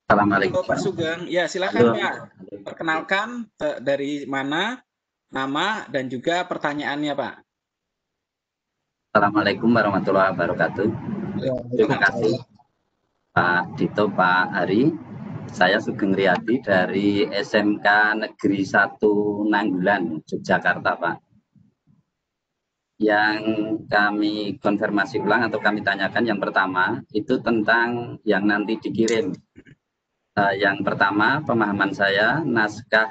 Assalamualaikum.
Pak Sugeng, ya silakan Pak. Perkenalkan dari mana, nama dan juga pertanyaannya Pak.
Assalamualaikum warahmatullahi wabarakatuh. Terima kasih Pak Dito, Pak Ari. Saya Sugeng Riyadi dari SMK Negeri 1 Nanggulan, Yogyakarta, Pak. Yang kami konfirmasi ulang atau kami tanyakan yang pertama itu tentang yang nanti dikirim. Yang pertama pemahaman saya naskah.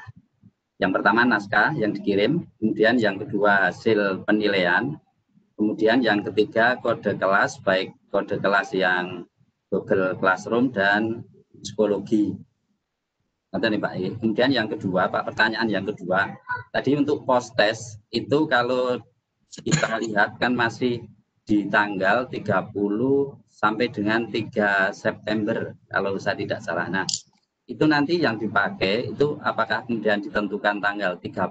Yang pertama naskah yang dikirim, kemudian yang kedua hasil penilaian, kemudian yang ketiga kode kelas, baik kode kelas yang Google Classroom dan psikologi. Nanti nih Pak. Kemudian yang kedua, Pak, pertanyaan yang kedua, tadi untuk post test itu kalau kita lihat kan masih di tanggal 30 sampai dengan 3 September kalau saya tidak salah. Nah, itu nanti yang dipakai itu apakah kemudian ditentukan tanggal 30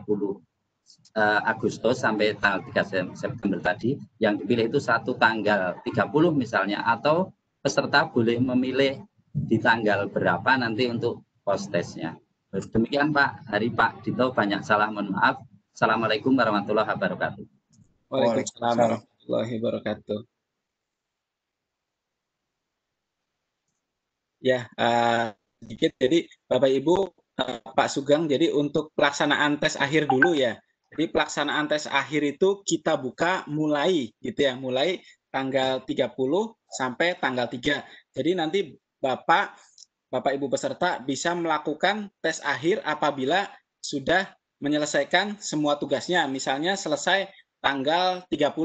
Agustus sampai tanggal 3 September tadi, yang dipilih itu satu tanggal 30 misalnya, atau peserta boleh memilih di tanggal berapa nanti untuk post testnya. Demikian Pak Hari, Pak Dito, banyak salah, mohon maaf. Assalamualaikum warahmatullahi wabarakatuh.
Waalaikumsalam warahmatullahi wabarakatuh. Ya, sedikit. Jadi Bapak Ibu, Pak Sugeng, jadi untuk pelaksanaan tes akhir dulu ya. Jadi pelaksanaan tes akhir itu kita buka mulai gitu ya, mulai tanggal 30 sampai tanggal 3. Jadi nanti Bapak Ibu peserta bisa melakukan tes akhir apabila sudah menyelesaikan semua tugasnya. Misalnya selesai tanggal 30.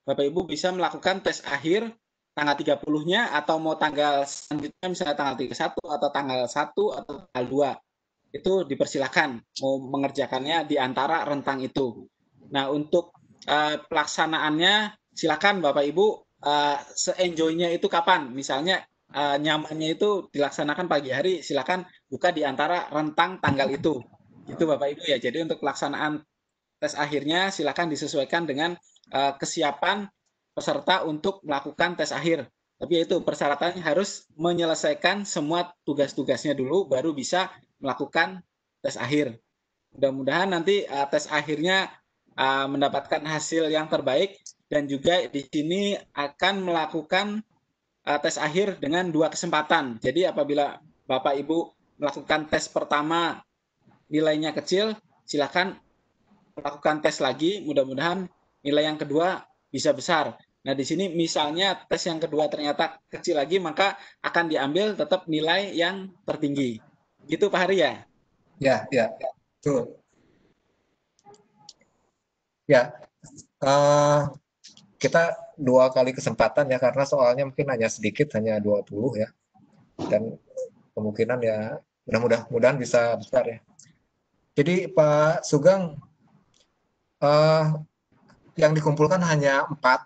Bapak Ibu bisa melakukan tes akhir tanggal 30-nya atau mau tanggal selanjutnya misalnya tanggal 31 atau tanggal 1 atau tanggal 2. Itu dipersilakan mau mengerjakannya di antara rentang itu. Nah, untuk pelaksanaannya silakan Bapak Ibu se-enjoy-nya itu kapan? Misalnya nyamannya itu dilaksanakan pagi hari, silakan buka di antara rentang tanggal itu. Itu Bapak Ibu ya. Jadi untuk pelaksanaan tes akhirnya silakan disesuaikan dengan kesiapan peserta untuk melakukan tes akhir. Tapi itu persyaratannya harus menyelesaikan semua tugas-tugasnya dulu baru bisa melakukan tes akhir. Mudah-mudahan nanti tes akhirnya mendapatkan hasil yang terbaik dan juga di sini akan melakukan tes akhir dengan 2 kesempatan. Jadi apabila Bapak Ibu melakukan tes pertama nilainya kecil, silakan lakukan tes lagi, mudah-mudahan nilai yang kedua bisa besar. Nah, di sini misalnya tes yang kedua ternyata kecil lagi, maka akan diambil tetap nilai yang tertinggi. Gitu Pak Hari ya?
Ya, ya, betul. Ya, kita 2 kali kesempatan ya, karena soalnya mungkin hanya sedikit, hanya 20 ya. Dan kemungkinan ya mudah-mudahan bisa besar ya. Jadi Pak Sugeng, yang dikumpulkan hanya 4.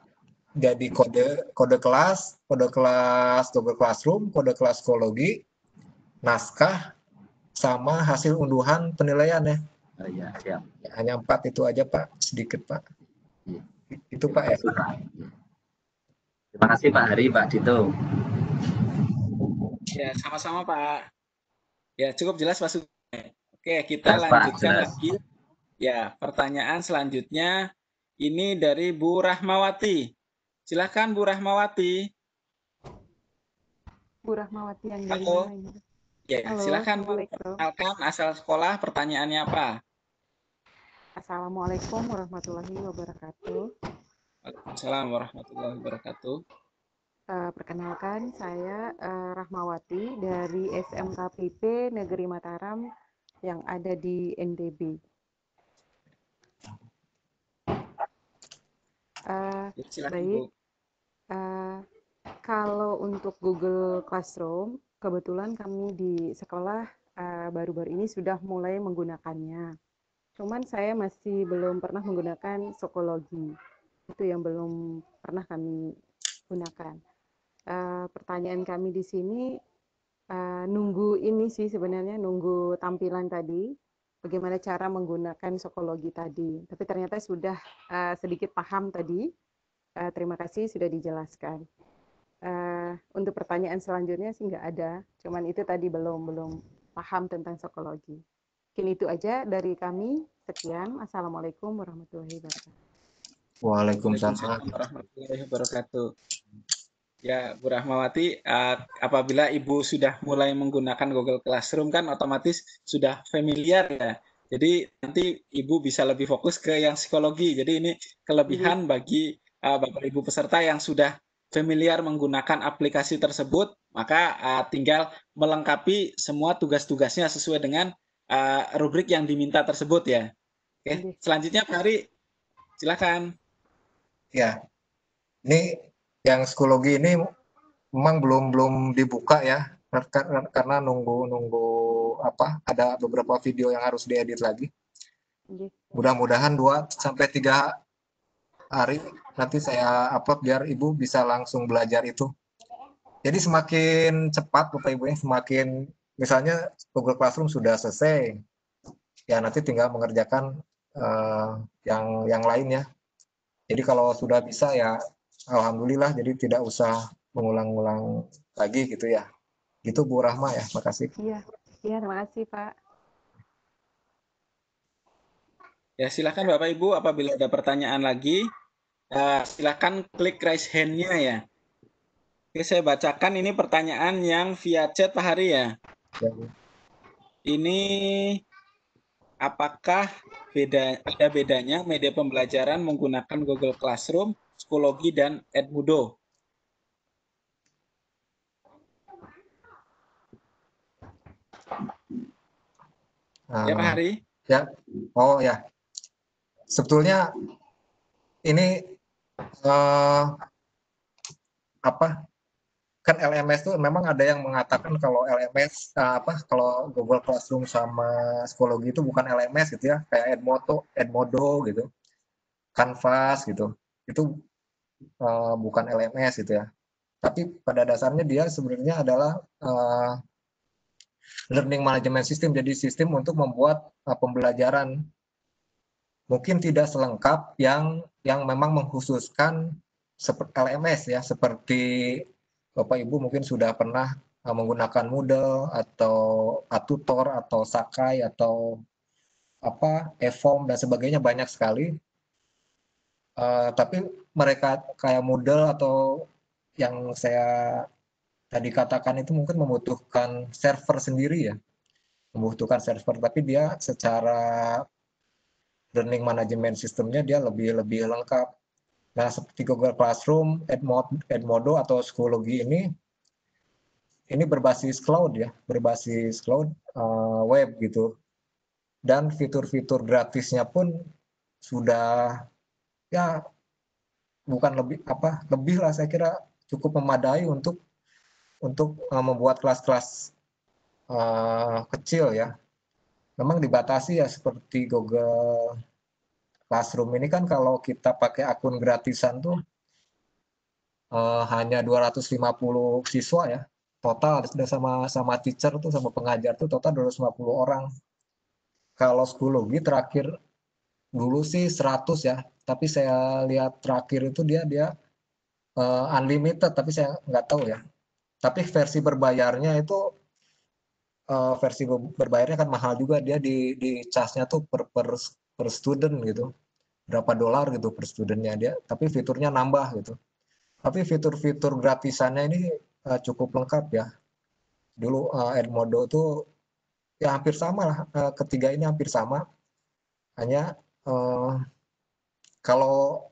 Jadi kode kelas, Google Classroom, kode kelas psikologi, naskah, sama hasil unduhan penilaian ya.
Oh, ya, siap.
Hanya 4 itu aja Pak, sedikit Pak.
Iya.
Itu Pak ya.
Terima kasih Pak Hari, Pak Dito.
Ya, sama-sama Pak. Ya, cukup jelas Pak Sugeng. Oke, kita
Jelas, Pak,
lanjutkan
jelas.
lagi. Ya, pertanyaan selanjutnya ini dari Bu Rahmawati. Silakan Bu Rahmawati.
Bu Rahmawati yang dari
Halo.
mana ini?
Ya,
Halo,
silakan Bu.
Assalamualaikum.
Perkenalkan asal sekolah, pertanyaannya apa?
Assalamualaikum warahmatullahi wabarakatuh.
Waalaikumsalam warahmatullahi wabarakatuh.
Perkenalkan, saya Rahmawati dari SMKPP Negeri Mataram yang ada di NTB.
Silakan
Baik,
Bu.
kalau untuk Google Classroom, kebetulan kami di sekolah baru-baru ini sudah mulai menggunakannya. Cuman saya masih belum pernah menggunakan Psikologi. Itu yang belum pernah kami gunakan. Pertanyaan kami di sini nunggu ini sih sebenarnya, nunggu tampilan tadi, bagaimana cara menggunakan Psikologi tadi. Tapi ternyata sudah sedikit paham tadi. Terima kasih sudah dijelaskan. Untuk pertanyaan selanjutnya sih nggak ada, cuman itu tadi belum paham tentang Psikologi. Mungkin itu aja dari kami. Sekian. Assalamualaikum warahmatullahi wabarakatuh.
Waalaikumsalam.
Warahmatullahi wabarakatuh. Ya, Bu Rahmawati, apabila Ibu sudah mulai menggunakan Google Classroom kan otomatis sudah familiar ya. Jadi nanti Ibu bisa lebih fokus ke yang psikologi. Jadi ini kelebihan bagi Bapak Ibu peserta yang sudah familiar menggunakan aplikasi tersebut, maka tinggal melengkapi semua tugas-tugasnya sesuai dengan rubrik yang diminta tersebut ya. Oke, selanjutnya Pak Hari, silakan.
Ya, ini yang psikologi ini memang belum dibuka ya, karena nunggu apa, ada beberapa video yang harus diedit lagi. Mudah-mudahan 2-3 hari nanti saya upload biar Ibu bisa langsung belajar itu. Jadi semakin cepat Bapak Ibu ya, semakin misalnya Google Classroom sudah selesai, ya nanti tinggal mengerjakan yang lain ya. Jadi kalau sudah bisa ya alhamdulillah, jadi tidak usah mengulang-ulang lagi gitu ya. Gitu Bu Rahma ya, makasih.
Iya, terima kasih Pak.
Ya, silakan Bapak Ibu apabila ada pertanyaan lagi, silakan klik raise hand-nya ya. Oke, saya bacakan ini pertanyaan yang via chat Pak Hari ya. Ini apakah ada bedanya media pembelajaran menggunakan Google Classroom, Psikologi, dan Edmodo? Ya Pak Hari?
Ya, oh ya. Sebetulnya ini apa? Kan LMS itu memang ada yang mengatakan kalau LMS kalau Google Classroom sama Psikologi itu bukan LMS gitu ya, kayak Edmodo gitu, Canvas gitu, itu bukan LMS gitu ya. Tapi pada dasarnya dia sebenarnya adalah learning management system, jadi sistem untuk membuat pembelajaran. Mungkin tidak selengkap yang memang mengkhususkan seperti LMS ya, seperti Bapak Ibu mungkin sudah pernah menggunakan Moodle atau Atutor atau Sakai atau eForm dan sebagainya, banyak sekali. Tapi mereka kayak Moodle atau yang saya tadi katakan itu mungkin membutuhkan server sendiri ya, membutuhkan server, tapi dia secara learning management sistemnya dia lebih lengkap. Nah, seperti Google Classroom, Edmodo atau Schoology ini berbasis cloud ya, berbasis cloud web gitu. Dan fitur-fitur gratisnya pun sudah ya bukan lebih lah, saya kira cukup memadai untuk membuat kelas-kelas kecil ya. Memang dibatasi ya, seperti Google Classroom ini kan kalau kita pakai akun gratisan tuh hanya 250 siswa ya. Total sama teacher tuh, sama pengajar tuh total 250 orang. Kalau Schoology terakhir dulu sih 100 ya, tapi saya lihat terakhir itu dia unlimited, tapi saya nggak tahu ya. Tapi versi berbayarnya itu versi berbayarnya kan mahal juga, dia di charge-nya tuh per student gitu, berapa dolar gitu per studentnya dia, tapi fiturnya nambah gitu. Tapi fitur-fitur gratisannya ini cukup lengkap ya. Dulu Edmodo tuh ya hampir sama lah, ketiga ini hampir sama, hanya kalau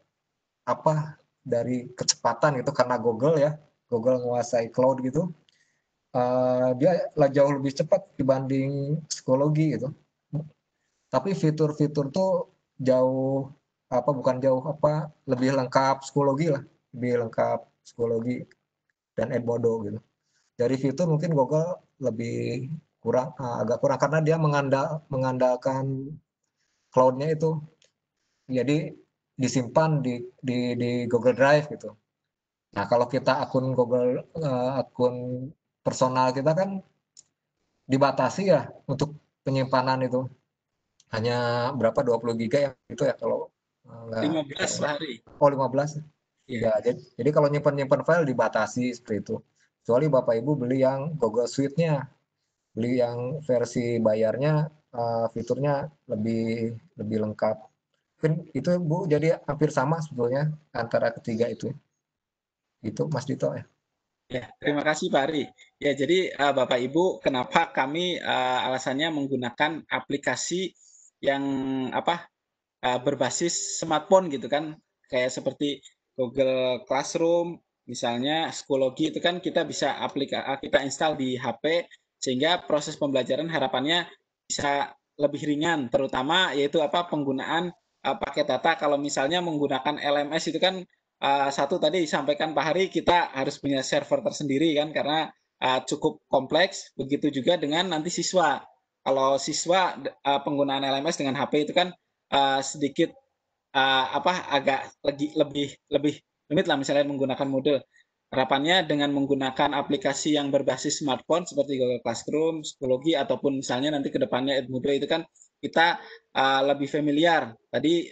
apa dari kecepatan gitu, karena Google ya, Google menguasai cloud gitu, dia jauh lebih cepat dibanding Schoology gitu. Tapi fitur-fitur tuh jauh bukan jauh lebih lengkap Schoology lah, lebih lengkap Schoology dan Edmodo gitu. Dari fitur mungkin Google lebih agak kurang karena dia mengandalkan cloud-nya itu. Jadi disimpan di Google Drive gitu. Nah, kalau kita akun personal kita kan dibatasi ya untuk penyimpanan itu. Hanya berapa, 20 giga ya itu ya kalau nggak
15 sehari.
oh 15.
Iya.
Ya, jadi kalau nyimpan file dibatasi seperti itu. Kecuali Bapak Ibu beli yang Google Suite-nya, beli yang versi bayarnya, fiturnya lebih lengkap. Mungkin itu Bu, jadi hampir sama sebetulnya antara ketiga itu. Itu Mas Dito ya.
Ya, terima kasih Pak Ari. Ya, jadi Bapak Ibu, kenapa kami alasannya menggunakan aplikasi yang berbasis smartphone gitu kan, kayak seperti Google Classroom, misalnya Schoology itu kan kita bisa kita install di HP sehingga proses pembelajaran harapannya bisa lebih ringan, terutama yaitu penggunaan paket data. Kalau misalnya menggunakan LMS itu kan satu tadi disampaikan Pak Hari, kita harus punya server tersendiri kan karena cukup kompleks. Begitu juga dengan nanti siswa. Kalau siswa penggunaan LMS dengan HP itu kan sedikit agak lebih rumit lah misalnya menggunakan model. Harapannya dengan menggunakan aplikasi yang berbasis smartphone seperti Google Classroom, Schoology ataupun misalnya nanti ke depannya Edmodo itu kan kita lebih familiar. Tadi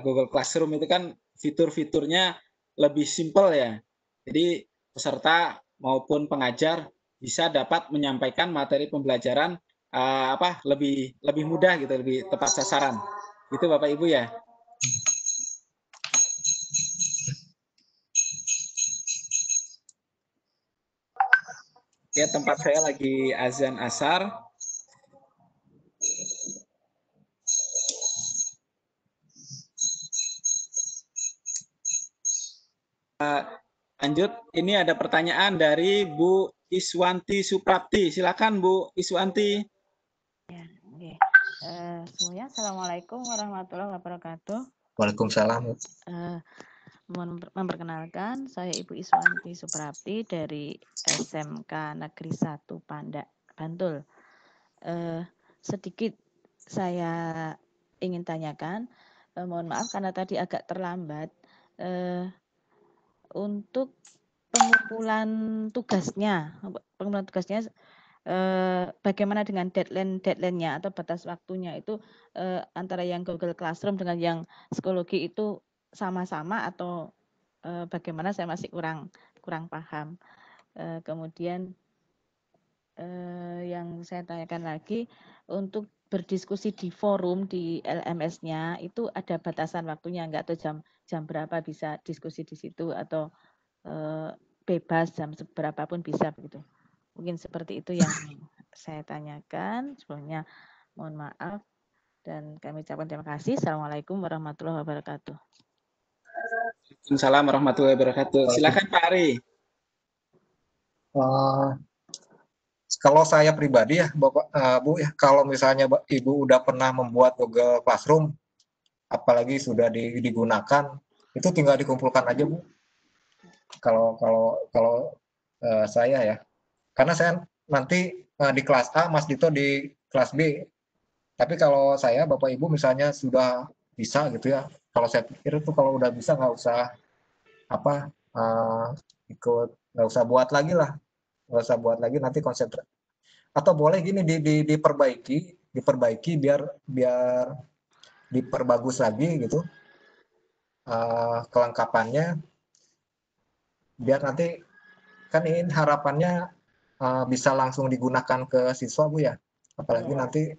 Google Classroom itu kan fitur-fiturnya lebih simpel ya. Jadi peserta maupun pengajar bisa dapat menyampaikan materi pembelajaran lebih mudah gitu, lebih tepat sasaran. Itu Bapak Ibu ya. Ya, tempat saya lagi azan asar. Lanjut, ini ada pertanyaan dari Bu Iswanti Suprapti. Silakan Bu Iswanti.
Ya, oke. Semuanya, Assalamualaikum warahmatullahi wabarakatuh.
Waalaikumsalam.
Mohon memperkenalkan, saya Ibu Iswanti Suprapti dari SMK Negeri 1 Pandak, Bantul. Sedikit saya ingin tanyakan, mohon maaf karena tadi agak terlambat, untuk pengumpulan tugasnya, bagaimana dengan deadline-nya atau batas waktunya itu antara yang Google Classroom dengan yang Schoology itu sama-sama atau bagaimana, saya masih kurang paham. Kemudian yang saya tanyakan lagi, untuk berdiskusi di forum di LMS-nya itu ada batasan waktunya enggak, atau jam berapa bisa diskusi di situ, atau bebas jam seberapa pun bisa begitu. Mungkin seperti itu yang saya tanyakan. Sebelumnya mohon maaf dan kami ucapkan terima kasih. Assalamualaikum warahmatullahi wabarakatuh.
Waalaikumsalam warahmatullahi wabarakatuh. Silakan Pak Ari.
Kalau saya pribadi ya, Bapak, Bu ya, kalau misalnya Ibu udah pernah membuat Google Classroom, apalagi sudah digunakan, itu tinggal dikumpulkan aja, Bu. Kalau saya ya, karena saya nanti di kelas A, Mas Dito di kelas B. Tapi kalau saya, Bapak Ibu misalnya sudah bisa gitu ya, kalau saya pikir itu kalau udah bisa nggak usah nggak usah buat lagi lah, nggak usah buat lagi nanti konsentrasi. Atau boleh gini diperbaiki biar diperbagus lagi gitu kelengkapannya, biar nanti kan ini harapannya bisa langsung digunakan ke siswa, Bu ya. Apalagi nanti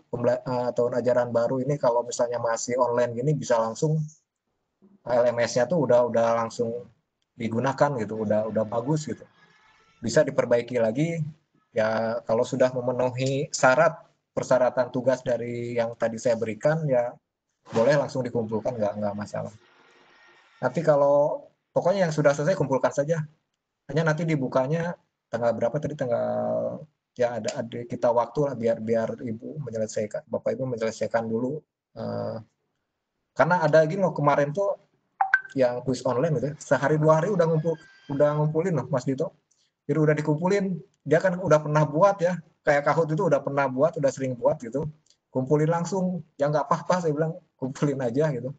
tahun ajaran baru ini kalau misalnya masih online gini bisa langsung LMS-nya tuh udah langsung digunakan gitu, udah bagus gitu. Bisa diperbaiki lagi ya, kalau sudah memenuhi persyaratan tugas dari yang tadi saya berikan ya boleh langsung dikumpulkan, nggak masalah. Nanti kalau pokoknya yang sudah selesai kumpulkan saja. Hanya nanti dibukanya tanggal berapa tadi, tanggal ya ada kita waktu lah biar Ibu menyelesaikan, Bapak Ibu menyelesaikan dulu. Karena ada gini loh, kemarin tuh yang kuis online gitu, sehari 2 hari udah ngumpulin loh Mas Dito. Jadi udah dikumpulin, dia kan udah pernah buat ya, kayak Kahoot itu udah pernah buat, udah sering buat gitu, kumpulin langsung, ya nggak apa-apa saya bilang, kumpulin aja gitu.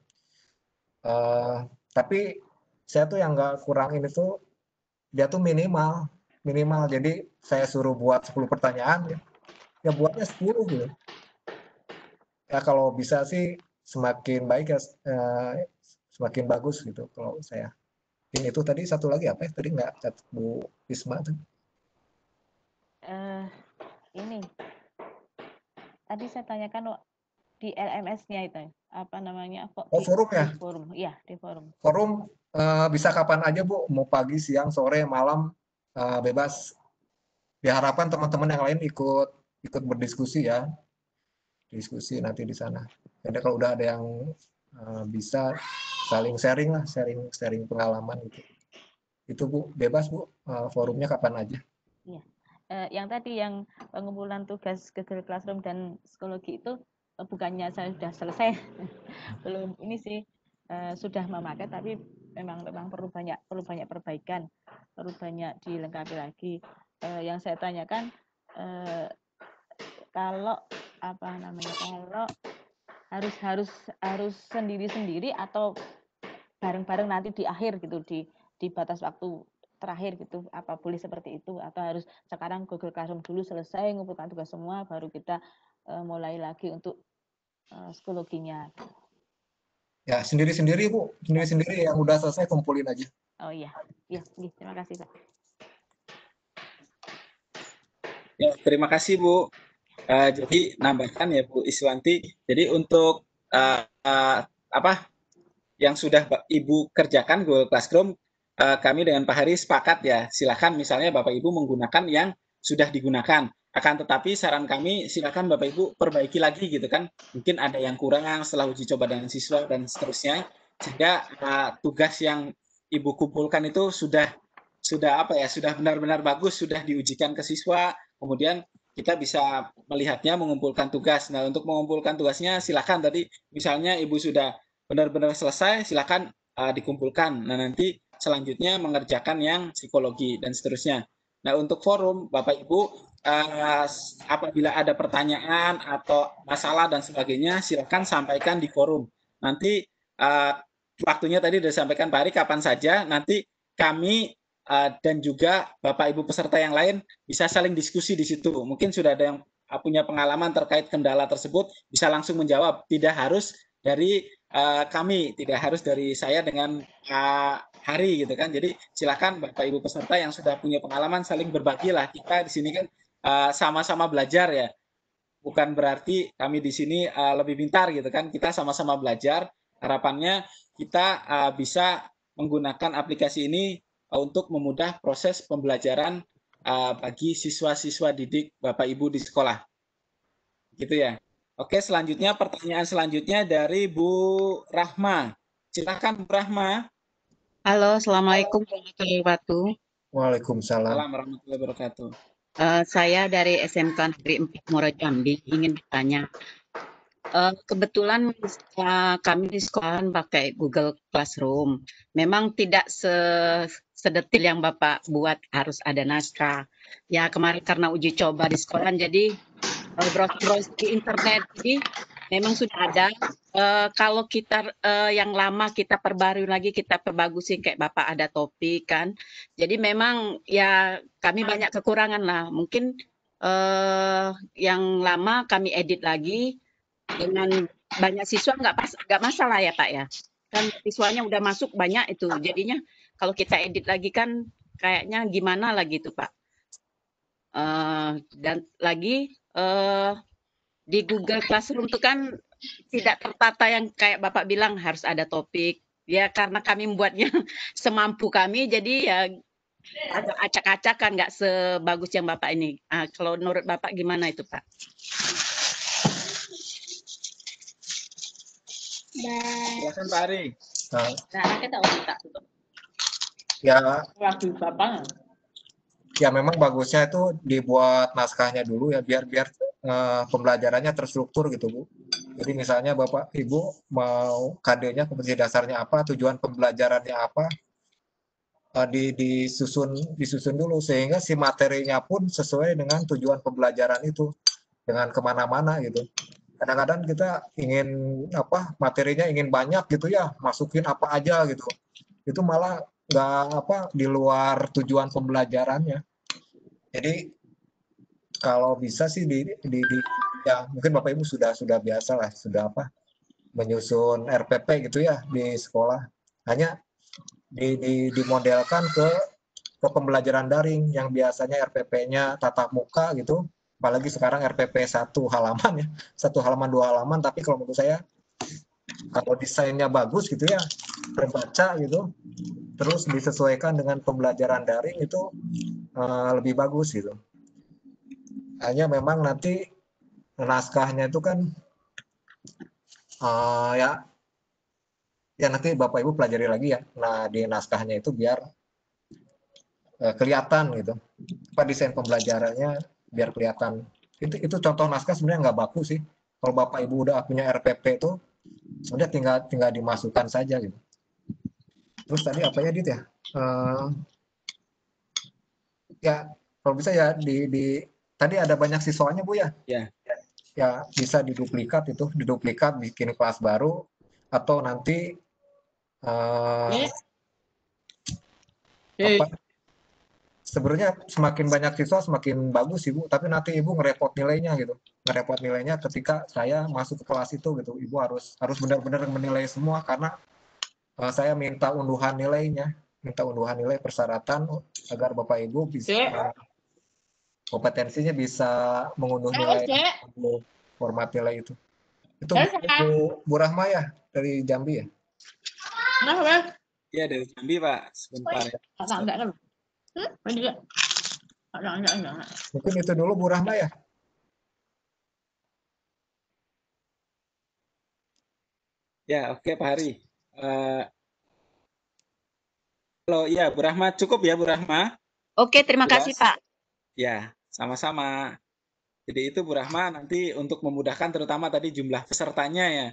Tapi saya tuh yang nggak kurang ini tuh, dia tuh minimal, jadi saya suruh buat 10 pertanyaan, ya buatnya 10 gitu. Ya kalau bisa sih semakin baik ya, semakin bagus gitu kalau saya. Ini itu tadi satu lagi apa ya? Tadi nggak catat Bu Risma tuh.
Ini tadi saya tanyakan di LMS-nya itu apa namanya?
Forum ya?
Di forum, iya di forum.
Forum bisa kapan aja Bu, mau pagi, siang, sore, malam, bebas. Diharapkan teman-teman yang lain ikut berdiskusi ya, diskusi nanti di sana. Jadi kalau udah ada yang bisa saling sharing lah, sharing pengalaman gitu. Itu Bu, bebas Bu, forumnya kapan aja.
Iya. Yang tadi yang pengumpulan tugas Google Classroom dan psikologi itu bukannya saya sudah selesai, belum ini sih sudah memakai, tapi memang perlu banyak perbaikan, perlu banyak dilengkapi lagi. Yang saya tanyakan kalau apa namanya, kalau harus sendiri-sendiri atau bareng-bareng nanti di akhir gitu, di batas waktu terakhir gitu, apa boleh seperti itu atau harus sekarang Google Classroom dulu selesai ngumpulkan tugas semua baru kita mulai lagi untuk psikologinya.
Ya sendiri-sendiri Bu, sendiri-sendiri yang udah selesai kumpulin aja.
Oh iya, terima kasih Pak.
Ya, terima kasih Bu. Jadi nambahkan ya Bu Iswanti. Jadi untuk yang sudah Ibu kerjakan Google Classroom, kami dengan Pak Hari sepakat ya. Silakan misalnya Bapak Ibu menggunakan yang sudah digunakan. Akan tetapi saran kami silakan Bapak Ibu perbaiki lagi gitu kan. Mungkin ada yang kurang setelah uji coba dengan siswa dan seterusnya. Sehingga tugas yang Ibu kumpulkan itu sudah benar-benar bagus, sudah diujikan ke siswa. Kemudian kita bisa melihatnya mengumpulkan tugas. Nah, untuk mengumpulkan tugasnya silakan tadi misalnya Ibu sudah benar-benar selesai, silakan dikumpulkan. Nah, nanti selanjutnya mengerjakan yang psikologi dan seterusnya. Nah, untuk forum, Bapak Ibu, apabila ada pertanyaan atau masalah dan sebagainya, silakan sampaikan di forum. Nanti waktunya tadi sudah disampaikan Pak Ari, kapan saja, nanti kami dan juga Bapak Ibu peserta yang lain bisa saling diskusi di situ. Mungkin sudah ada yang punya pengalaman terkait kendala tersebut, bisa langsung menjawab. Tidak harus dari kami, tidak harus dari saya dengan Hari gitu kan. Jadi silakan Bapak Ibu peserta yang sudah punya pengalaman saling berbagi lah. Kita di sini kan sama-sama belajar ya. Bukan berarti kami di sini lebih pintar gitu kan. Kita sama-sama belajar. Harapannya kita bisa menggunakan aplikasi ini untuk memudah proses pembelajaran bagi siswa-siswa didik Bapak Ibu di sekolah. Gitu ya. Oke, selanjutnya pertanyaan selanjutnya dari Bu Rahma. Silakan Bu Rahma.
Halo, Assalamualaikum warahmatullahi wabarakatuh.
Waalaikumsalam.
Salam warahmatullahi wabarakatuh.
Saya dari SMK Negeri 4 Muara Jambi ingin bertanya. Kebetulan kami di sekolahan pakai Google Classroom. Memang tidak sedetil yang Bapak buat, harus ada naskah. Ya kemarin karena uji coba di sekolah, jadi browse di internet, jadi memang sudah ada. Kalau kita yang lama kita perbarui lagi, kita perbagusin kayak Bapak ada topik kan. Jadi memang ya kami banyak kekurangan lah. Mungkin yang lama kami edit lagi dengan banyak siswa nggak masalah ya Pak ya. Kan siswanya udah masuk banyak itu. Jadinya kalau kita edit lagi kan kayaknya gimana lagi tuh Pak. Dan lagi di Google Classroom itu kan tidak tertata yang kayak Bapak bilang harus ada topik. Ya karena kami membuatnya semampu kami, jadi ya agak acak-acakan, nggak sebagus yang Bapak ini. Kalau menurut Bapak gimana itu Pak?
Silakan Pak Ari.
Ya memang bagusnya itu dibuat naskahnya dulu ya, biar pembelajarannya terstruktur gitu Bu. Jadi misalnya Bapak Ibu mau KD-nya kompetensi dasarnya apa, tujuan pembelajarannya apa, disusun dulu sehingga si materinya pun sesuai dengan tujuan pembelajaran itu, dengan kemana-mana gitu. Kadang-kadang kita ingin materinya ingin banyak gitu ya, masukin apa aja gitu, itu malah nggak di luar tujuan pembelajarannya. Jadi kalau bisa sih ya mungkin Bapak Ibu sudah biasa lah, sudah menyusun RPP gitu ya di sekolah, hanya dimodelkan ke pembelajaran daring yang biasanya RPP-nya tatap muka gitu, apalagi sekarang RPP 1 halaman ya, 1 halaman 2 halaman, tapi kalau menurut saya kalau desainnya bagus gitu ya, terbaca gitu, terus disesuaikan dengan pembelajaran daring itu lebih bagus gitu. Hanya memang nanti naskahnya itu kan ya nanti Bapak Ibu pelajari lagi ya. Nah di naskahnya itu biar kelihatan gitu, desain pembelajarannya biar kelihatan. Itu contoh naskah sebenarnya nggak baku sih. Kalau Bapak Ibu udah punya RPP itu sebenarnya tinggal dimasukkan saja gitu. Terus tadi apa ya Dit ya? Ya kalau bisa ya tadi ada banyak siswanya Bu ya?
Ya.
Ya bisa diduplikat bikin kelas baru, atau nanti sebenarnya semakin banyak siswa semakin bagus Ibu, tapi nanti Ibu ngerepot nilainya gitu. Ngerepot nilainya ketika saya masuk ke kelas itu gitu. Ibu harus benar-benar menilai semua, karena saya minta unduhan nilainya, nilai persyaratan agar Bapak Ibu bisa kompetensinya bisa mengunduh nilai format nilai itu. Itu Bu Rahma ya dari Jambi ya?
Iya dari Jambi Pak, sebentar ya.
Mungkin itu dulu Bu Rahma ya?
Ya oke Pak Hari. Halo ya Bu Rahma, cukup ya Bu Rahma?
Oke, terima kasih Pak.
Ya, sama-sama. Jadi itu Bu Rahma, nanti untuk memudahkan terutama tadi jumlah pesertanya ya,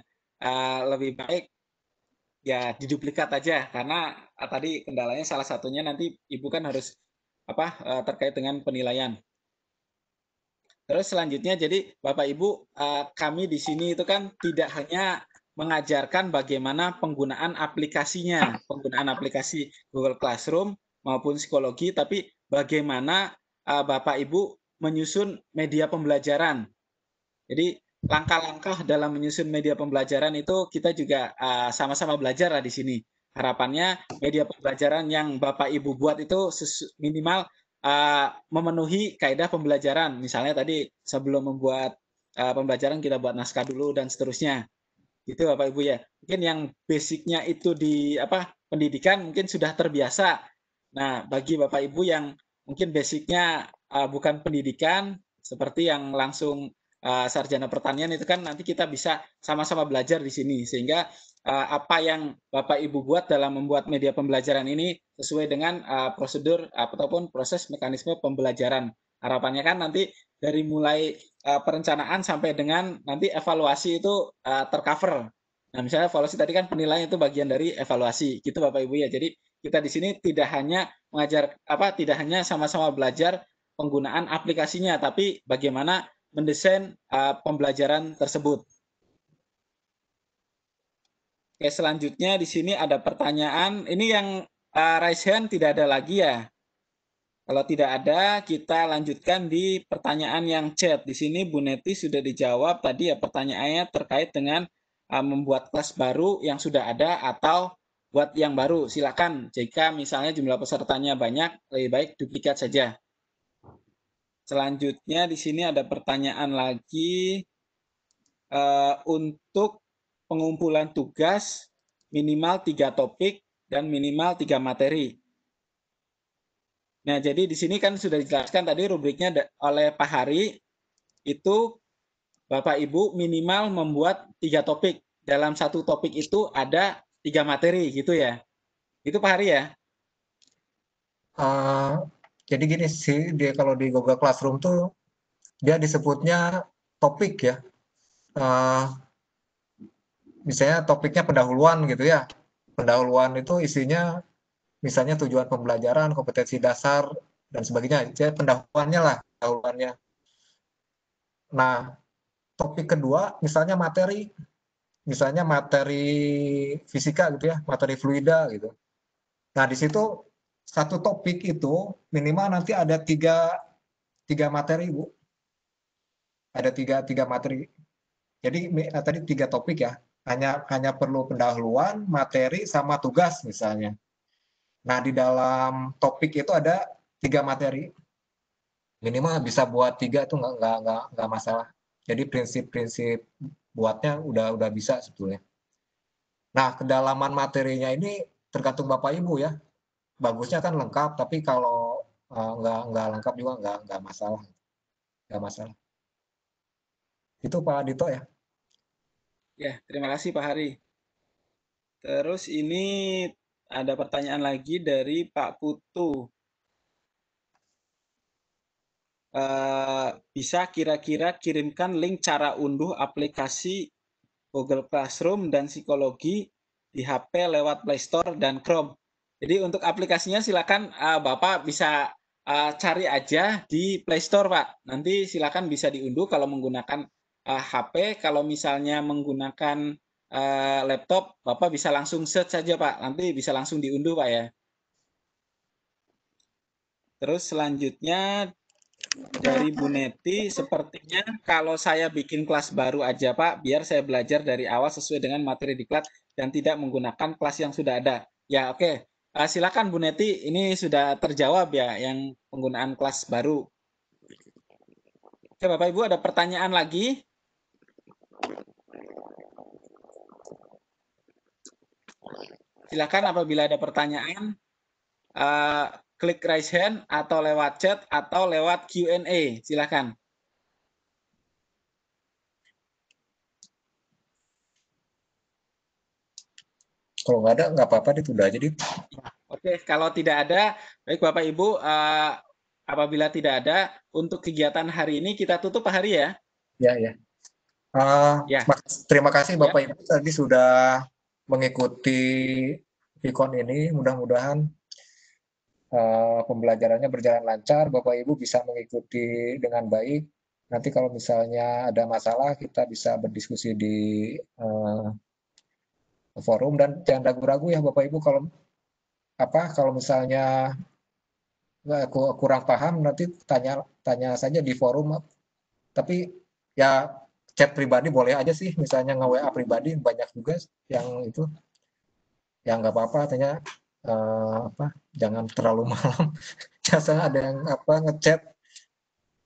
lebih baik ya diduplikat aja, karena tadi kendalanya salah satunya nanti Ibu kan harus terkait dengan penilaian. Terus selanjutnya jadi Bapak Ibu, kami di sini itu kan tidak hanya mengajarkan bagaimana penggunaan aplikasinya, penggunaan aplikasi Google Classroom maupun psikologi, tapi bagaimana Bapak Ibu menyusun media pembelajaran. Jadi langkah-langkah dalam menyusun media pembelajaran itu kita juga sama-sama belajar lah di sini. Harapannya media pembelajaran yang Bapak Ibu buat itu minimal memenuhi kaidah pembelajaran. Misalnya tadi sebelum membuat pembelajaran kita buat naskah dulu dan seterusnya. Gitu Bapak Ibu ya. Mungkin yang basicnya itu di pendidikan mungkin sudah terbiasa. Nah, bagi Bapak Ibu yang mungkin basicnya bukan pendidikan, seperti yang langsung sarjana pertanian itu kan nanti kita bisa sama-sama belajar di sini, sehingga apa yang Bapak Ibu buat dalam membuat media pembelajaran ini sesuai dengan prosedur ataupun proses mekanisme pembelajaran. Harapannya kan nanti dari mulai perencanaan sampai dengan nanti evaluasi itu tercover. Nah, misalnya evaluasi tadi kan penilaian itu bagian dari evaluasi, gitu Bapak Ibu ya. Jadi kita di sini tidak hanya tidak hanya sama-sama belajar penggunaan aplikasinya, tapi bagaimana mendesain pembelajaran tersebut. Oke, selanjutnya di sini ada pertanyaan. Ini yang raise hand tidak ada lagi ya. Kalau tidak ada, kita lanjutkan di pertanyaan yang chat. Di sini Bu Neti sudah dijawab tadi ya pertanyaannya terkait dengan membuat kelas baru yang sudah ada atau buat yang baru. Silakan. Jika misalnya jumlah pesertanya banyak, lebih baik duplikat saja. Selanjutnya di sini ada pertanyaan lagi untuk pengumpulan tugas minimal 3 topik dan minimal 3 materi. Nah, jadi di sini kan sudah dijelaskan tadi rubriknya oleh Pak Hari, itu Bapak Ibu minimal membuat 3 topik. Dalam satu topik itu ada 3 materi gitu ya. Itu Pak Hari ya?
Jadi gini sih, dia kalau di Google Classroom tuh dia disebutnya topik ya. Misalnya topiknya pendahuluan gitu ya. Pendahuluan itu isinya misalnya tujuan pembelajaran, kompetensi dasar, dan sebagainya. Jadi pendahuluannya lah, pendahuluannya. Nah, topik kedua misalnya materi fisika gitu ya, materi fluida gitu. Nah, di situ satu topik itu minimal nanti ada tiga materi, Bu. Ada tiga materi. Jadi tadi 3 topik ya, hanya perlu pendahuluan, materi, sama tugas misalnya. Nah, di dalam topik itu ada 3 materi. Minimal bisa buat 3 itu nggak masalah. Jadi prinsip-prinsip buatnya udah bisa sebetulnya. Nah, kedalaman materinya ini tergantung Bapak Ibu ya. Bagusnya kan lengkap, tapi kalau nggak lengkap juga nggak masalah. Nggak masalah. Itu Pak Dito ya.
Ya, terima kasih Pak Hari. Terus ini ada pertanyaan lagi dari Pak Putu. Bisa kira-kira kirimkan link cara unduh aplikasi Google Classroom dan psikologi di HP lewat Play Store dan Chrome. Jadi untuk aplikasinya silakan Bapak bisa cari aja di Play Store, Pak. Nanti silakan bisa diunduh kalau menggunakan HP. Kalau misalnya menggunakan laptop, Bapak bisa langsung search saja, Pak. Nanti bisa langsung diunduh, Pak ya. Terus selanjutnya dari Bu Neti, sepertinya kalau saya bikin kelas baru aja Pak, biar saya belajar dari awal sesuai dengan materi diklat dan tidak menggunakan kelas yang sudah ada. Ya oke, silakan Bu Neti, ini sudah terjawab ya yang penggunaan kelas baru. Oke Bapak Ibu ada pertanyaan lagi? Silakan apabila ada pertanyaan, klik raise hand atau lewat chat atau lewat Q&A, silakan.
Kalau nggak ada, nggak apa-apa, ditunda aja.
Oke, kalau tidak ada, baik Bapak Ibu, apabila tidak ada, untuk kegiatan hari ini kita tutup Pak Hari ya?
Ya.
Ya.
Terima kasih Bapak Ibu tadi sudah mengikuti Vicon ini. Mudah-mudahan pembelajarannya berjalan lancar, Bapak Ibu bisa mengikuti dengan baik. Nanti kalau misalnya ada masalah, kita bisa berdiskusi di forum, dan jangan ragu-ragu ya Bapak Ibu kalau misalnya kurang paham, nanti tanya saja di forum. Tapi ya chat pribadi boleh aja sih, misalnya nge-WA pribadi banyak juga yang itu. Ya nggak apa-apa, tanya jangan terlalu malam. Biasanya ada yang ngechat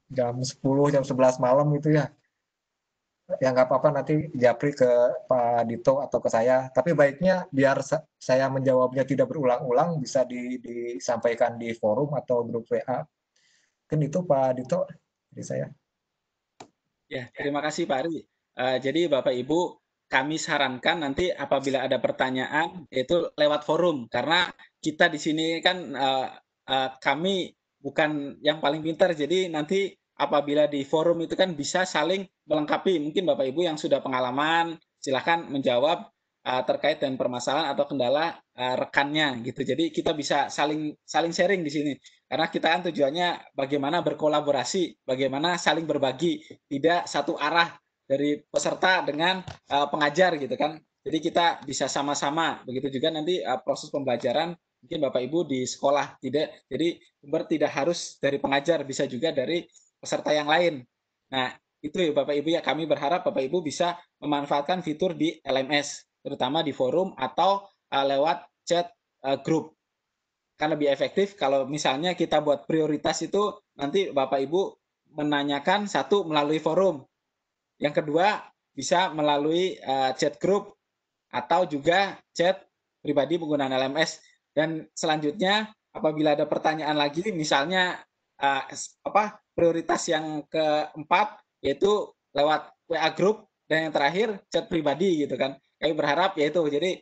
jam 10, jam 11 malam gitu ya. ya nggak apa-apa nanti japri ke Pak Dito atau ke saya. Tapi baiknya biar saya menjawabnya tidak berulang-ulang bisa disampaikan di forum atau grup WA. Kan itu Pak Dito dari saya.
Ya, terima kasih Pak Ari. Jadi Bapak Ibu, kami sarankan nanti apabila ada pertanyaan itu lewat forum karena kita di sini kan kami bukan yang paling pintar, jadi nanti apabila di forum itu kan bisa saling melengkapi. Mungkin Bapak Ibu yang sudah pengalaman silahkan menjawab terkait dengan permasalahan atau kendala rekannya gitu. Jadi kita bisa saling sharing di sini. Karena kita kan tujuannya bagaimana berkolaborasi, bagaimana saling berbagi, tidak satu arah dari peserta dengan pengajar gitu kan. Jadi kita bisa sama-sama. Begitu juga nanti proses pembelajaran mungkin Bapak Ibu di sekolah tidak. Jadi tidak harus dari pengajar, bisa juga dari peserta yang lain. Nah, itu ya Bapak Ibu ya, kami berharap Bapak Ibu bisa memanfaatkan fitur di LMS, terutama di forum atau lewat chat grup. Kan lebih efektif kalau misalnya kita buat prioritas itu nanti Bapak Ibu menanyakan satu melalui forum, yang kedua bisa melalui chat grup atau juga chat pribadi menggunakan LMS, dan selanjutnya apabila ada pertanyaan lagi misalnya prioritas yang keempat yaitu lewat WA grup, dan yang terakhir chat pribadi gitu kan. Kami berharap yaitu jadi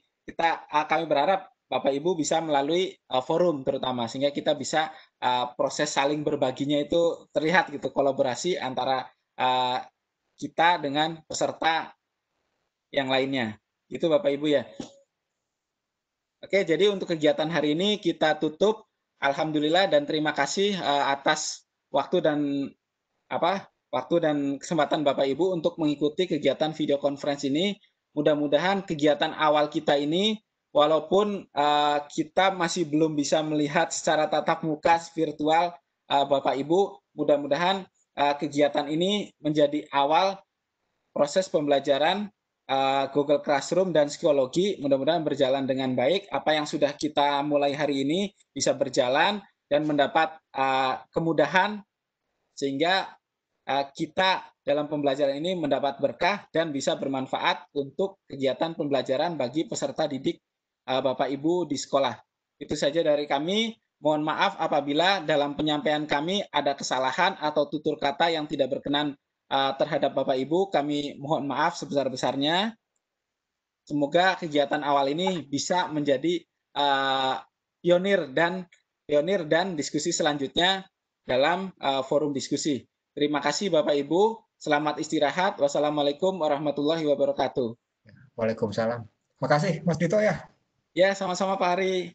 kami berharap Bapak Ibu bisa melalui forum terutama sehingga kita bisa proses saling berbaginya itu terlihat gitu, kolaborasi antara kita dengan peserta yang lainnya. Itu Bapak Ibu ya. Oke, jadi untuk kegiatan hari ini kita tutup. Alhamdulillah dan terima kasih atas waktu dan kesempatan Bapak Ibu untuk mengikuti kegiatan video conference ini. Mudah-mudahan kegiatan awal kita ini walaupun kita masih belum bisa melihat secara tatap muka virtual Bapak Ibu, mudah-mudahan kegiatan ini menjadi awal proses pembelajaran Google Classroom dan psikologi. Mudah-mudahan berjalan dengan baik. Apa yang sudah kita mulai hari ini bisa berjalan dan mendapat kemudahan sehingga kita dalam pembelajaran ini mendapat berkah dan bisa bermanfaat untuk kegiatan pembelajaran bagi peserta didik Bapak Ibu di sekolah. Itu saja dari kami. Mohon maaf apabila dalam penyampaian kami ada kesalahan atau tutur kata yang tidak berkenan terhadap Bapak Ibu. Kami mohon maaf sebesar-besarnya. Semoga kegiatan awal ini bisa menjadi pionir dan diskusi selanjutnya dalam forum diskusi. Terima kasih Bapak Ibu. Selamat istirahat. Wassalamualaikum warahmatullahi wabarakatuh.
Waalaikumsalam. Makasih Mas Dito ya.
Ya, sama-sama Pak Hari.